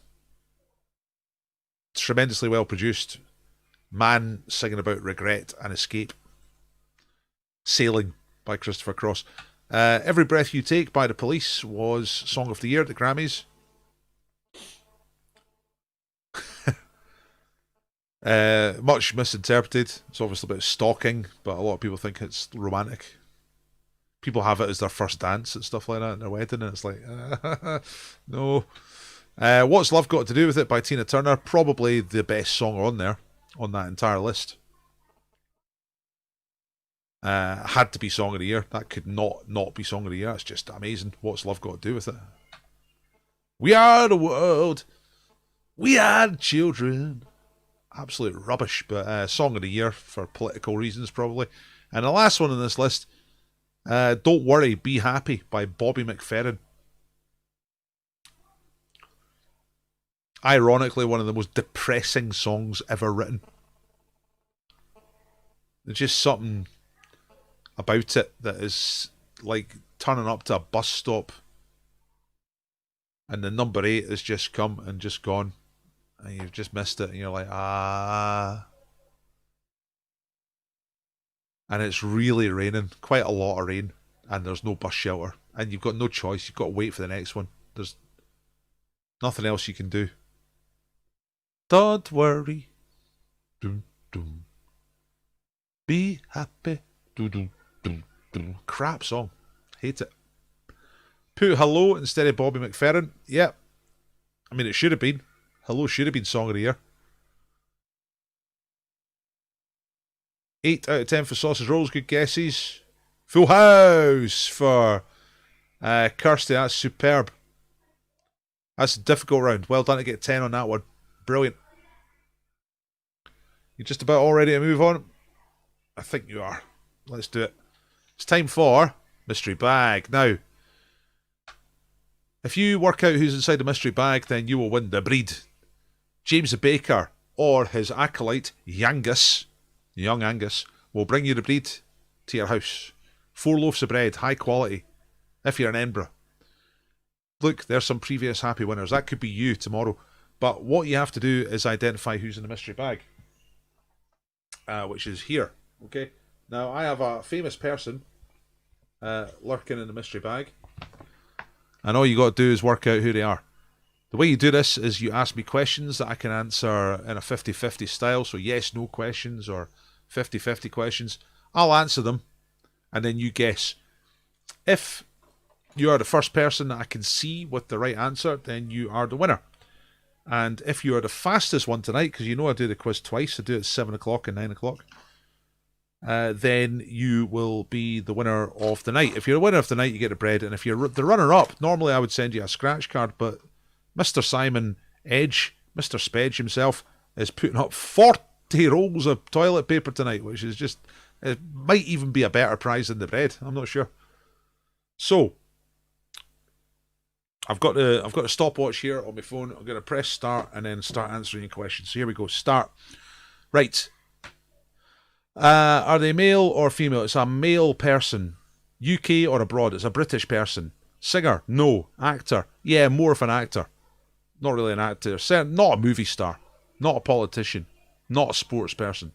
tremendously well produced, man singing about regret and escape. Sailing by Christopher Cross. Every Breath You Take by The Police was Song of the Year at the Grammys. Much misinterpreted. It's obviously about stalking, but a lot of people think it's romantic. People have it as their first dance and stuff like that in their wedding, and it's like, no. What's Love Got to Do with It by Tina Turner? Probably the best song on there, on that entire list. Had to be Song of the Year. That could not be Song of the Year. It's just amazing. What's Love Got to Do with It? We are the world. We are the children. Absolute rubbish, but Song of the Year for political reasons, probably. And the last one on this list, Don't Worry, Be Happy by Bobby McFerrin. Ironically, one of the most depressing songs ever written. There's just something about it that is like turning up to a bus stop and the number 8 has just come and just gone and you've just missed it and you're like, and it's really raining, quite a lot of rain, and there's no bus shelter and you've got no choice, you've got to wait for the next one. There's nothing else you can do. Don't worry, dum, dum. Be happy, dum, dum, dum, dum. Crap song, hate it. Put Hello instead of Bobby McFerrin. Yep, I mean it should have been. Hello should have been Song of the Year. 8 out of 10 for Sausage Rolls, good guesses. Full House for Kirsty, that's superb. That's a difficult round. Well done to get 10 on that one. Brilliant. You're just about all ready to move on? I think you are. Let's do it. It's time for Mystery Bag. Now, if you work out who's inside the mystery bag, then you will win the BREID. James the Baker or his acolyte, young Angus, will bring you the BREID to your house. 4 loaves of bread, high quality, if you're in Edinburgh. Look, there's some previous happy winners. That could be you tomorrow. But what you have to do is identify who's in the mystery bag, which is here. Okay. Now, I have a famous person lurking in the mystery bag, and all you got to do is work out who they are. The way you do this is you ask me questions that I can answer in a 50-50 style, so yes/no questions or 50-50 questions. I'll answer them, and then you guess. If you are the first person that I can see with the right answer, then you are the winner. And if you are the fastest one tonight, because you know I do the quiz twice, I do it at 7 o'clock and 9 o'clock, then you will be the winner of the night. If you're the winner of the night, you get the bread. And if you're the runner-up, normally I would send you a scratch card, but Mr. Simon Edge, Mr. Spedge himself, is putting up 40 rolls of toilet paper tonight, which is just, it might even be a better prize than the bread. I'm not sure. So, I've got a stopwatch here on my phone. I'm going to press start and then start answering your questions. So here we go. Start. Right. Are they male or female? It's a male person. UK or abroad? It's a British person. Singer? No. Actor? Yeah, more of an actor. Not really an actor. Not a movie star. Not a politician. Not a sports person.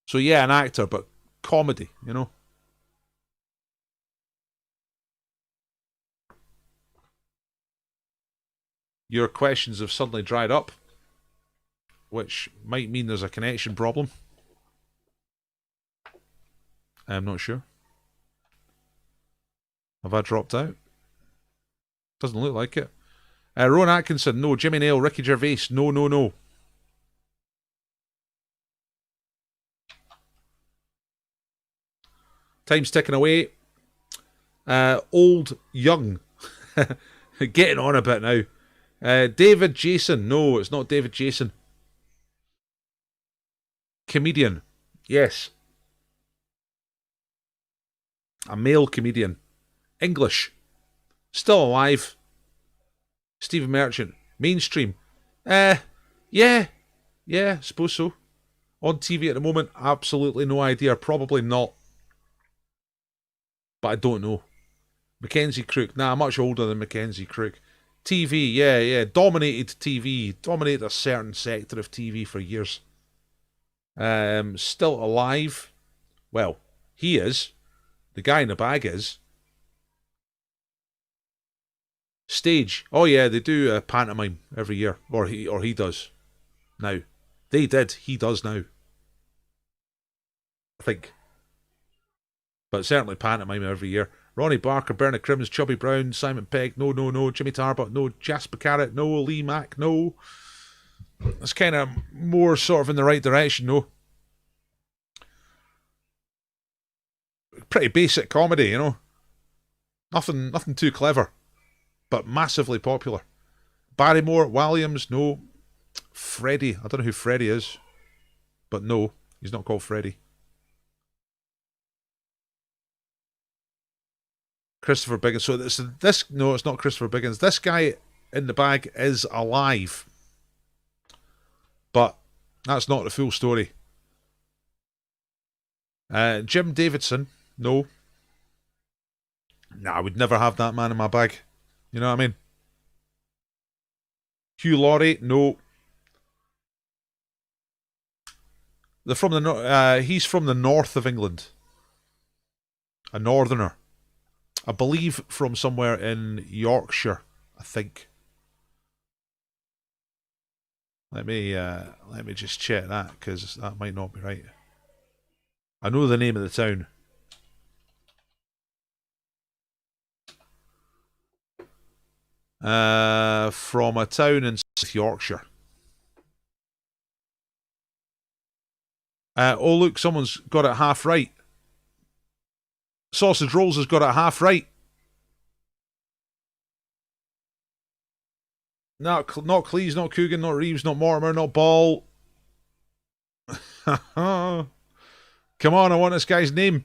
So yeah, an actor, but comedy, you know. Your questions have suddenly dried up, which might mean there's a connection problem. I'm not sure. Have I dropped out? Doesn't look like it. Rowan Atkinson, no. Jimmy Nail, Ricky Gervais, no, no, no. Time's ticking away. Old, young. Getting on a bit now. David Jason. No, it's not David Jason. Comedian. Yes. A male comedian. English. Still alive. Stephen Merchant. Mainstream. Yeah, suppose so. On TV at the moment, absolutely no idea. Probably not. But I don't know. Mackenzie Crook. Nah, much older than Mackenzie Crook. TV, yeah. Dominated TV. Dominated a certain sector of TV for years. Still alive. Well, he is. The guy in the bag is. Stage. Oh yeah, they do a pantomime every year. Or he does. Now. They did. He does now. I think. But certainly pantomime every year. Ronnie Barker, Bernard Crimmins, Chubby Brown, Simon Pegg, no. Jimmy Tarbuck, no. Jasper Carrott, no. Lee Mack, no. That's kind of more sort of in the right direction, no. Pretty basic comedy, you know. Nothing too clever. But massively popular. Barrymore, Williams, no. Freddie, I don't know who Freddie is. But no, he's not called Freddie. Christopher Biggins. So this no, it's not Christopher Biggins. This guy in the bag is alive. But that's not the full story. Jim Davidson, no. Nah, I would never have that man in my bag. You know what I mean? Hugh Laurie, no. They're from the he's from the north of England. A northerner. I believe from somewhere in Yorkshire, I think. Let me just check that, because that might not be right. I know the name of the town. From a town in South Yorkshire. Oh look, someone's got it half right. Sausage Rolls has got it half right. Not Cleese, not Coogan, not Reeves, not Mortimer, not Ball. Come on, I want this guy's name.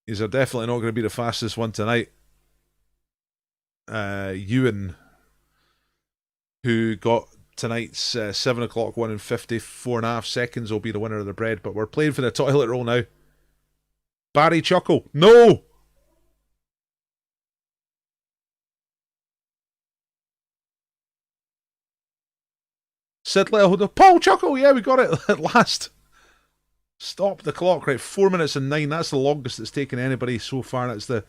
These are definitely not going to be the fastest one tonight. Ewan, who got tonight's 7 o'clock one in 54.5 seconds, will be the winner of the bread. But we're playing for the toilet roll now. Barry Chuckle. No! Sid Little. Paul Chuckle. Yeah, we got it at last. Stop the clock. Right, 4 minutes and 9. That's the longest it's taken anybody so far. That's the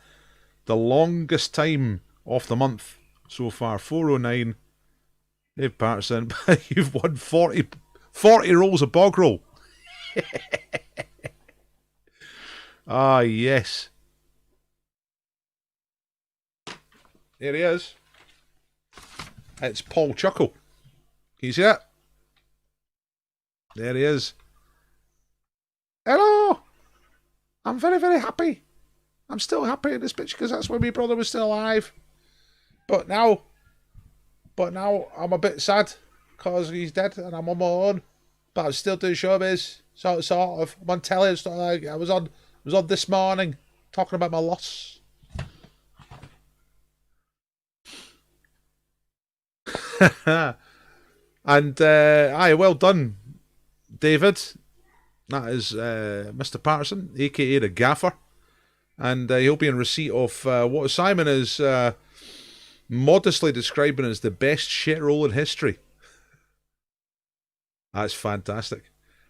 longest time off the month so far. 4:09. Dave Patterson, you've won 40 rolls of bog roll. Ah, yes. There he is. It's Paul Chuckle. Can you see it? There he is. Hello! I'm very, very happy. I'm still happy in this bitch because that's when my brother was still alive. But now I'm a bit sad because he's dead and I'm on my own. But I'm still doing showbiz. Sort of. I'm on telly and stuff like I was on this morning talking about my loss. And aye, well done, David. That is Mr. Patterson, aka the Gaffer, and he'll be in receipt of what Simon is modestly describing as the best shit roll in history. That's fantastic.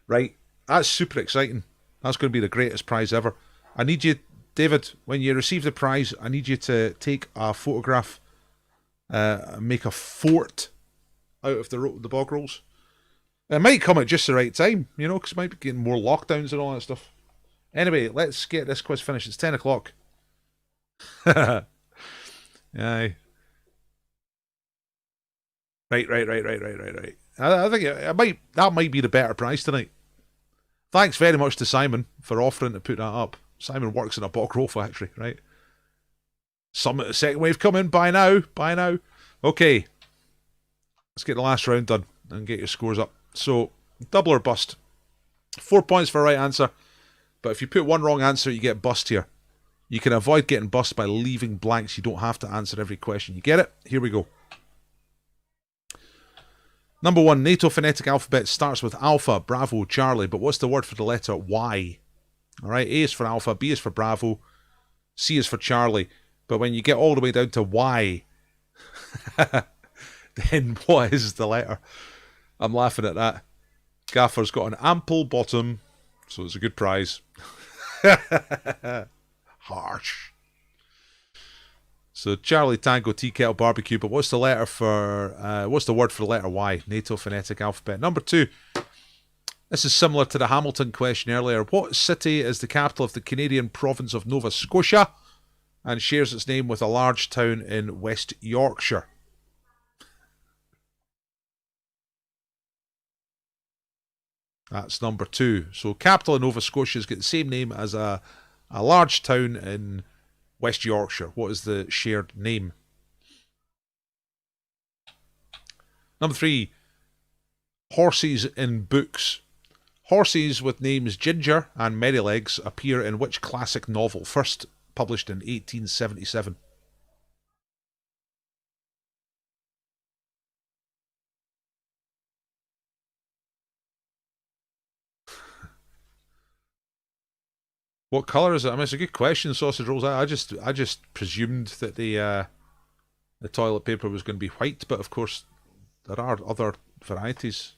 Right, that's super exciting. That's going to be the greatest prize ever. I need you, David, when you receive the prize, I need you to take a photograph, make a fort out of the bog rolls. It might come at just the right time, you know, because it might be getting more lockdowns and all that stuff. Anyway, let's get this quiz finished. It's 10 o'clock. Aye. Right. I think that might be the better prize tonight. Thanks very much to Simon for offering to put that up. Simon works in a bog roll factory, right? Some second wave coming. Bye now. Okay. Let's get the last round done and get your scores up. So, double or bust. 4 points for a right answer. But if you put one wrong answer, you get bust here. You can avoid getting bust by leaving blanks. You don't have to answer every question. You get it? Here we go. Number 1, NATO phonetic alphabet starts with Alpha, Bravo, Charlie. But what's the word for the letter Y? All right, A is for Alpha, B is for Bravo, C is for Charlie. But when you get all the way down to Y, then what is the letter? I'm laughing at that. Gaffer's got an ample bottom, so it's a good prize. Harsh. So Charlie Tango Tea Kettle Barbecue, but what's the letter for what's the word for the letter Y? NATO phonetic alphabet. Number 2. This is similar to the Hamilton question earlier. What city is the capital of the Canadian province of Nova Scotia and shares its name with a large town in West Yorkshire? That's number 2. So capital of Nova Scotia has got the same name as a large town in West Yorkshire. What is the shared name? Number 3. Horses in books. Horses with names Ginger and Merrylegs appear in which classic novel, first published in 1877? What colour is it? I mean, it's a good question, Sausage Rolls. I just presumed that the toilet paper was going to be white, but of course there are other varieties.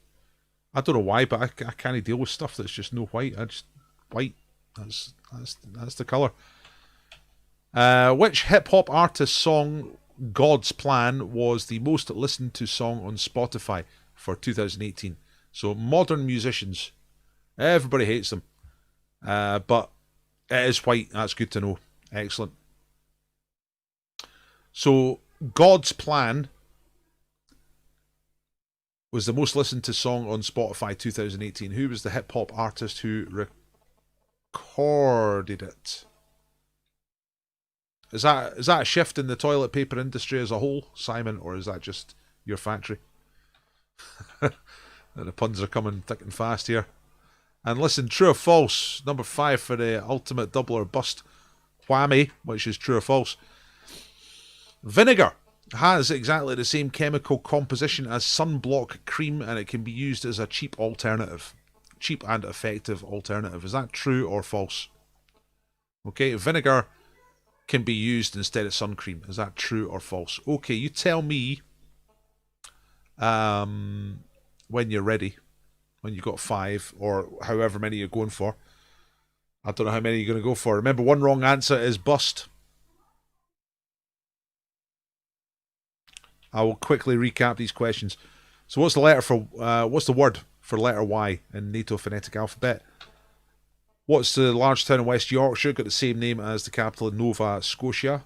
I don't know why, but I can't deal with stuff that's just no white. I just white. That's the colour. Which hip hop artist's song "God's Plan" was the most listened to song on Spotify for 2018? So modern musicians, everybody hates them, but it is white. That's good to know. Excellent. So "God's Plan" was the most listened to song on Spotify 2018. Who was the hip hop artist who recorded it? Is that a shift in the toilet paper industry as a whole, Simon, or is that just your factory? The puns are coming thick and fast here. And listen, true or false? Number 5 for the ultimate double or bust whammy, which is true or false. Vinegar has exactly the same chemical composition as sunblock cream, and it can be used as a cheap and effective alternative. Is that true or false? Okay, vinegar can be used instead of sun cream. Is that true or false? Okay, you tell me when you're ready, when you've got 5 or however many you're going for. I don't know how many you're going to go for. Remember, one wrong answer is bust. I will quickly recap these questions. So what's the word for letter Y in NATO phonetic alphabet? What's the large town in West Yorkshire? Got the same name as the capital of Nova Scotia.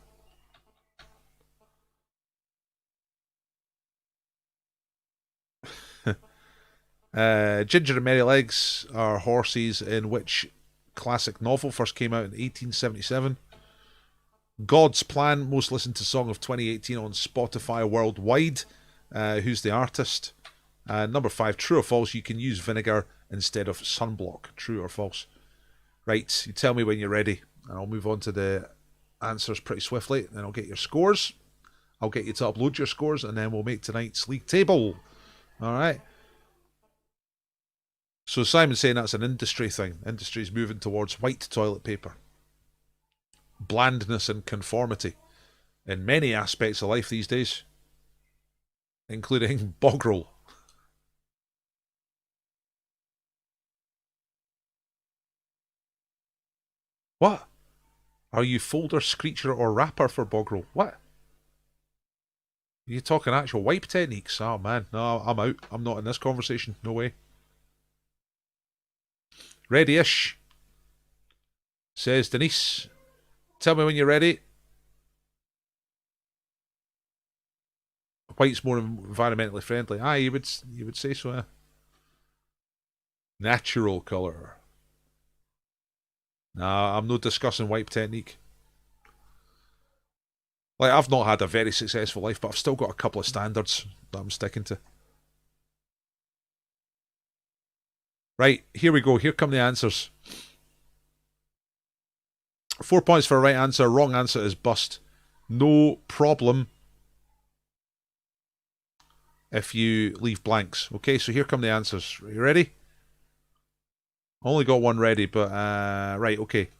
Ginger and Merrylegs are horses in which classic novel first came out in 1877. God's Plan, most listened to song of 2018 on Spotify worldwide. Who's the artist? Number 5, true or false? You can use vinegar instead of sunblock. True or false? Right, you tell me when you're ready, and I'll move on to the answers pretty swiftly. Then I'll get your scores. I'll get you to upload your scores, and then we'll make tonight's league table. All right. So Simon's saying that's an industry thing. Industry's moving towards white toilet paper. Blandness and conformity in many aspects of life these days, including bog roll. What? Are you folder, screecher, or rapper for bog roll? What? Are you talking actual wipe techniques? Oh man, no, I'm out. I'm not in this conversation. No way. Ready-ish, says Denise. Tell me when you're ready. White's more environmentally friendly. Aye, you would say so. Natural colour. Nah, I'm not discussing wipe technique. Like, I've not had a very successful life, but I've still got a couple of standards that I'm sticking to. Right, here we go. Here come the answers. 4 points for a right answer. Wrong answer is bust. No problem if you leave blanks. Okay, so here come the answers. Are you ready? Only got one ready, but right, okay.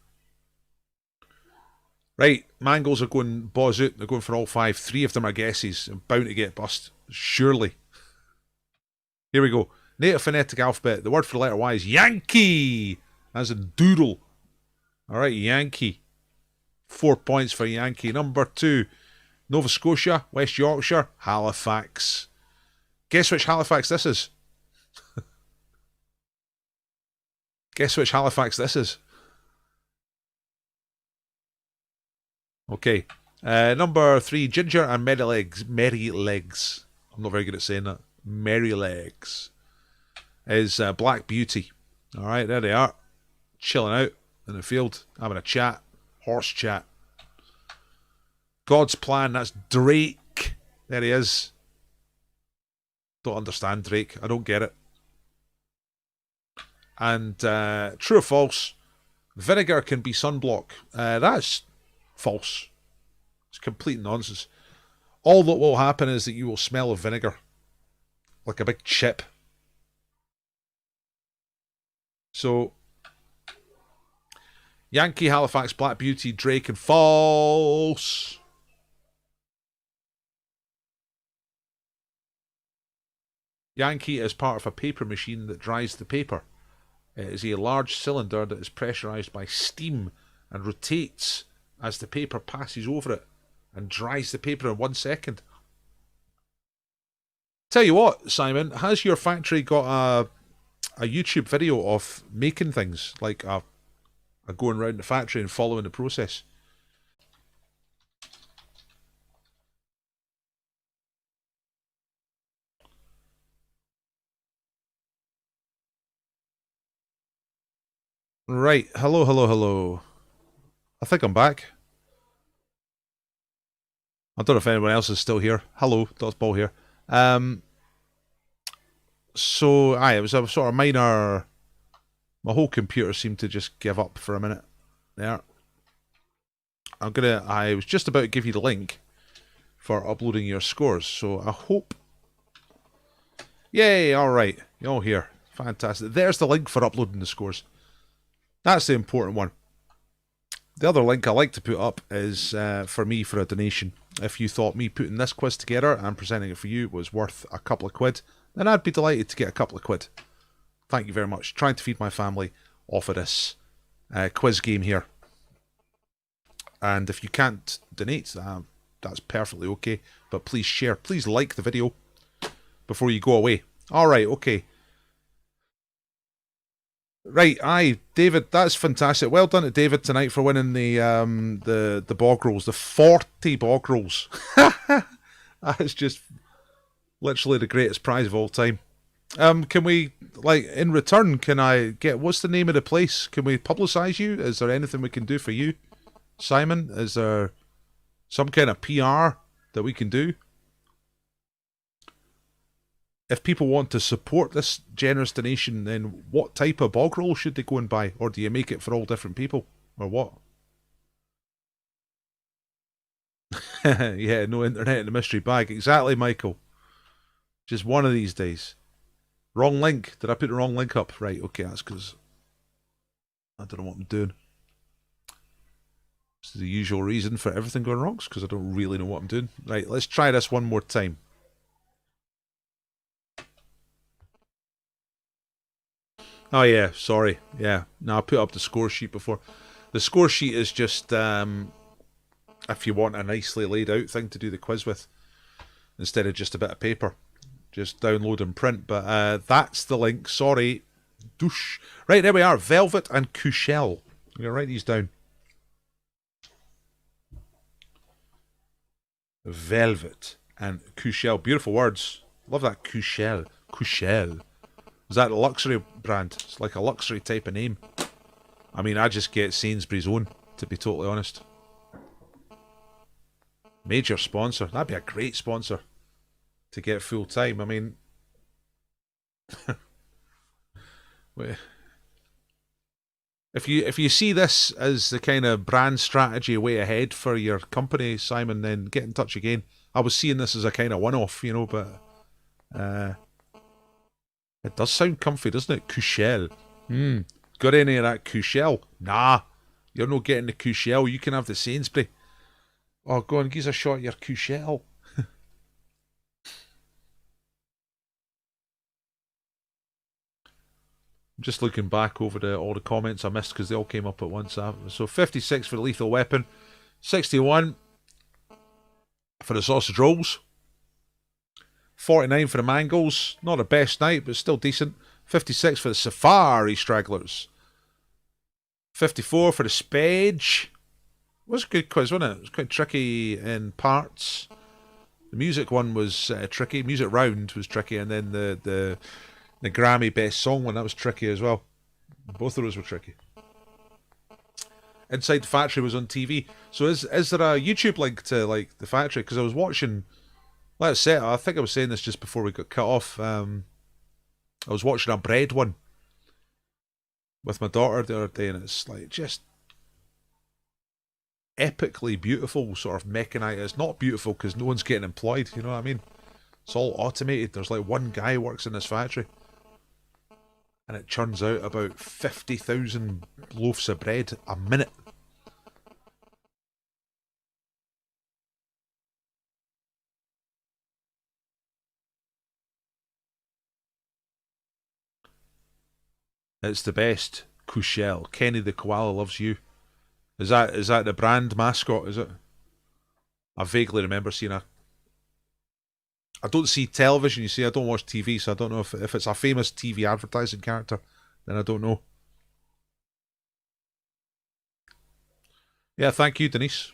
Right, Mangles are going balls out. They're going for all 5. 3 of them are guesses. I'm bound to get bust. Surely. Here we go. Native phonetic alphabet. The word for the letter Y is Yankee. As a doodle. Alright, Yankee. 4 points for Yankee. Number 2. Nova Scotia, West Yorkshire, Halifax. Guess which Halifax this is? Guess which Halifax this is? Okay. Number 3, Ginger and Merry Legs. Merry Legs. I'm not very good at saying that. Merry Legs. Is Black Beauty. Alright, there they are. Chilling out in the field. Having a chat. Horse chat. God's Plan. That's Drake. There he is. Don't understand Drake. I don't get it. And true or false? Vinegar can be sunblock. That's false. It's complete nonsense. All that will happen is that you will smell of vinegar. Like a big chip. So, Yankee, Halifax, Black Beauty, Drake, and false. Yankee is part of a paper machine that dries the paper. It is a large cylinder that is pressurized by steam and rotates as the paper passes over it and dries the paper in 1 second. Tell you what, Simon, has your factory got a YouTube video of making things, like a going around the factory and following the process? Right, hello, hello, hello. I think I'm back. I don't know if anyone else is still here. Hello, Dotball here. So, it was a sort of minor... My whole computer seemed to just give up for a minute. There. I was just about to give you the link for uploading your scores, so I hope... Yay, alright. You're all here. Fantastic. There's the link for uploading the scores. That's the important one. The other link I like to put up is for me for a donation. If you thought me putting this quiz together and presenting it for you was worth a couple of quid, then I'd be delighted to get a couple of quid. Thank you very much. Trying to feed my family off of this quiz game here. And if you can't donate, that's perfectly okay. But please share. Please like the video before you go away. Alright, okay. Right, aye, David, that's fantastic. Well done to David tonight for winning the bog rolls, the 40 bog rolls. That is just literally the greatest prize of all time. Can we, like, in return, can I get, what's the name of the place? Can we publicise you? Is there anything we can do for you, Simon? Is there some kind of PR that we can do? If people want to support this generous donation, then what type of bog roll should they go and buy? Or do you make it for all different people? Or what? Yeah, no internet in the mystery bag. Exactly, Michael. Just one of these days. Wrong link. Did I put the wrong link up? Right, okay, that's because I don't know what I'm doing. This is the usual reason for everything going wrong, because I don't really know what I'm doing. Right, let's try this one more time. Oh yeah, sorry. Yeah, no, I put up the score sheet before. The score sheet is just if you want a nicely laid out thing to do the quiz with, instead of just a bit of paper. Just download and print, but that's the link. Sorry. Douche. Right, there we are. Velvet and Cushell. I'm going to write these down. Velvet and Cushell. Beautiful words. Love that Cushell. Cushell. Is that a luxury brand? It's like a luxury type of name. I mean, I just get Sainsbury's own, to be totally honest. Major sponsor. That'd be a great sponsor to get full time. I mean, If you see this as the kind of brand strategy way ahead for your company, Simon, then get in touch again. I was seeing this as a kind of one-off, but it does sound comfy, doesn't it? Cushelle. Got any of that Cushelle? Nah, you're not getting the Cushelle. You can have the Sainsbury. Oh, go on, give us a shot of your Cushelle. I'm just looking back over all the comments I missed because they all came up at once. So 56 for the Lethal Weapon, 61 for the Sausage Rolls, 49 for the Mangles. Not the best night, but still decent. 56 for the Safari Stragglers, 54 for the Spage. It was a good quiz, wasn't it? It was quite tricky in parts. The music one was tricky. Music round was tricky, and then the Grammy Best Song one, that was tricky as well. Both of those were tricky. Inside the Factory was on TV. So is there a YouTube link to like the Factory? Because I was watching. Let's say I think I was saying this just before we got cut off. I was watching a BREID one with my daughter the other day, and it's like just epically beautiful, sort of mechanized. It's not beautiful because no one's getting employed. You know what I mean? It's all automated. There's like one guy works in this factory, and it churns out about 50,000 loaves of bread a minute. It's the best. Cushelle. Kenny the Koala loves you. Is that the brand mascot, is it? I vaguely remember seeing I don't see television, you see, I don't watch TV, so I don't know if it's a famous TV advertising character, then I don't know. Yeah, thank you, Denise.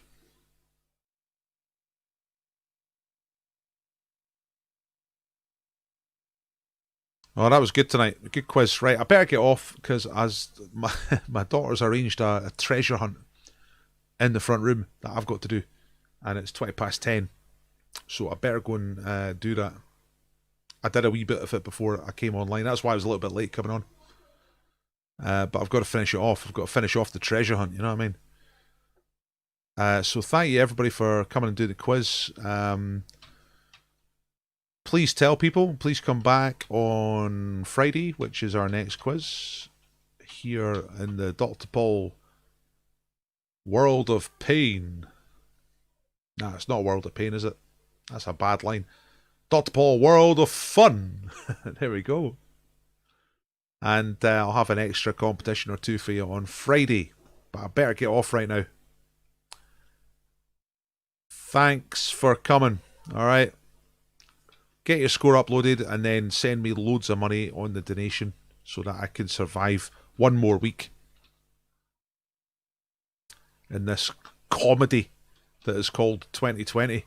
Oh, that was good tonight. Good quiz. Right, I better get off because as my daughter's arranged a treasure hunt in the front room that I've got to do, and it's 10:20, so I better go and do that. I did a wee bit of it before I came online. That's why I was a little bit late coming on. But I've got to finish it off. I've got to finish off the treasure hunt. You know what I mean? So thank you everybody for coming and doing the quiz. Please tell people, please come back on Friday, which is our next quiz, here in the Dr. Paul World of Pain. Nah, it's not World of Pain, is it? That's a bad line. Dr. Paul World of Fun. There we go. And I'll have an extra competition or two for you on Friday. But I better get off right now. Thanks for coming. Alright. Get your score uploaded and then send me loads of money on the donation so that I can survive one more week in this comedy that is called 2020.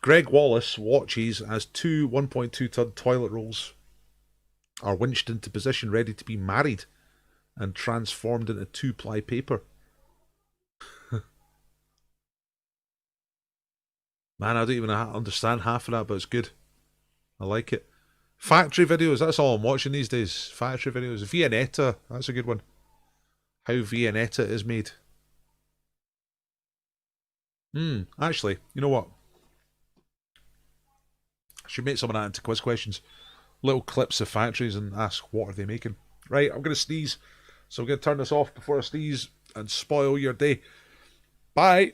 Greg Wallace watches as two 1.2 ton toilet rolls are winched into position ready to be married and transformed into 2-ply paper. Man, I don't even understand half of that, but it's good. I like it. Factory videos, that's all I'm watching these days. Factory videos. Viennetta, that's a good one. How Viennetta is made. Actually, you know what? I should make some of that into quiz questions. Little clips of factories and ask what are they making. Right, I'm going to sneeze. So I'm going to turn this off before I sneeze and spoil your day. Bye.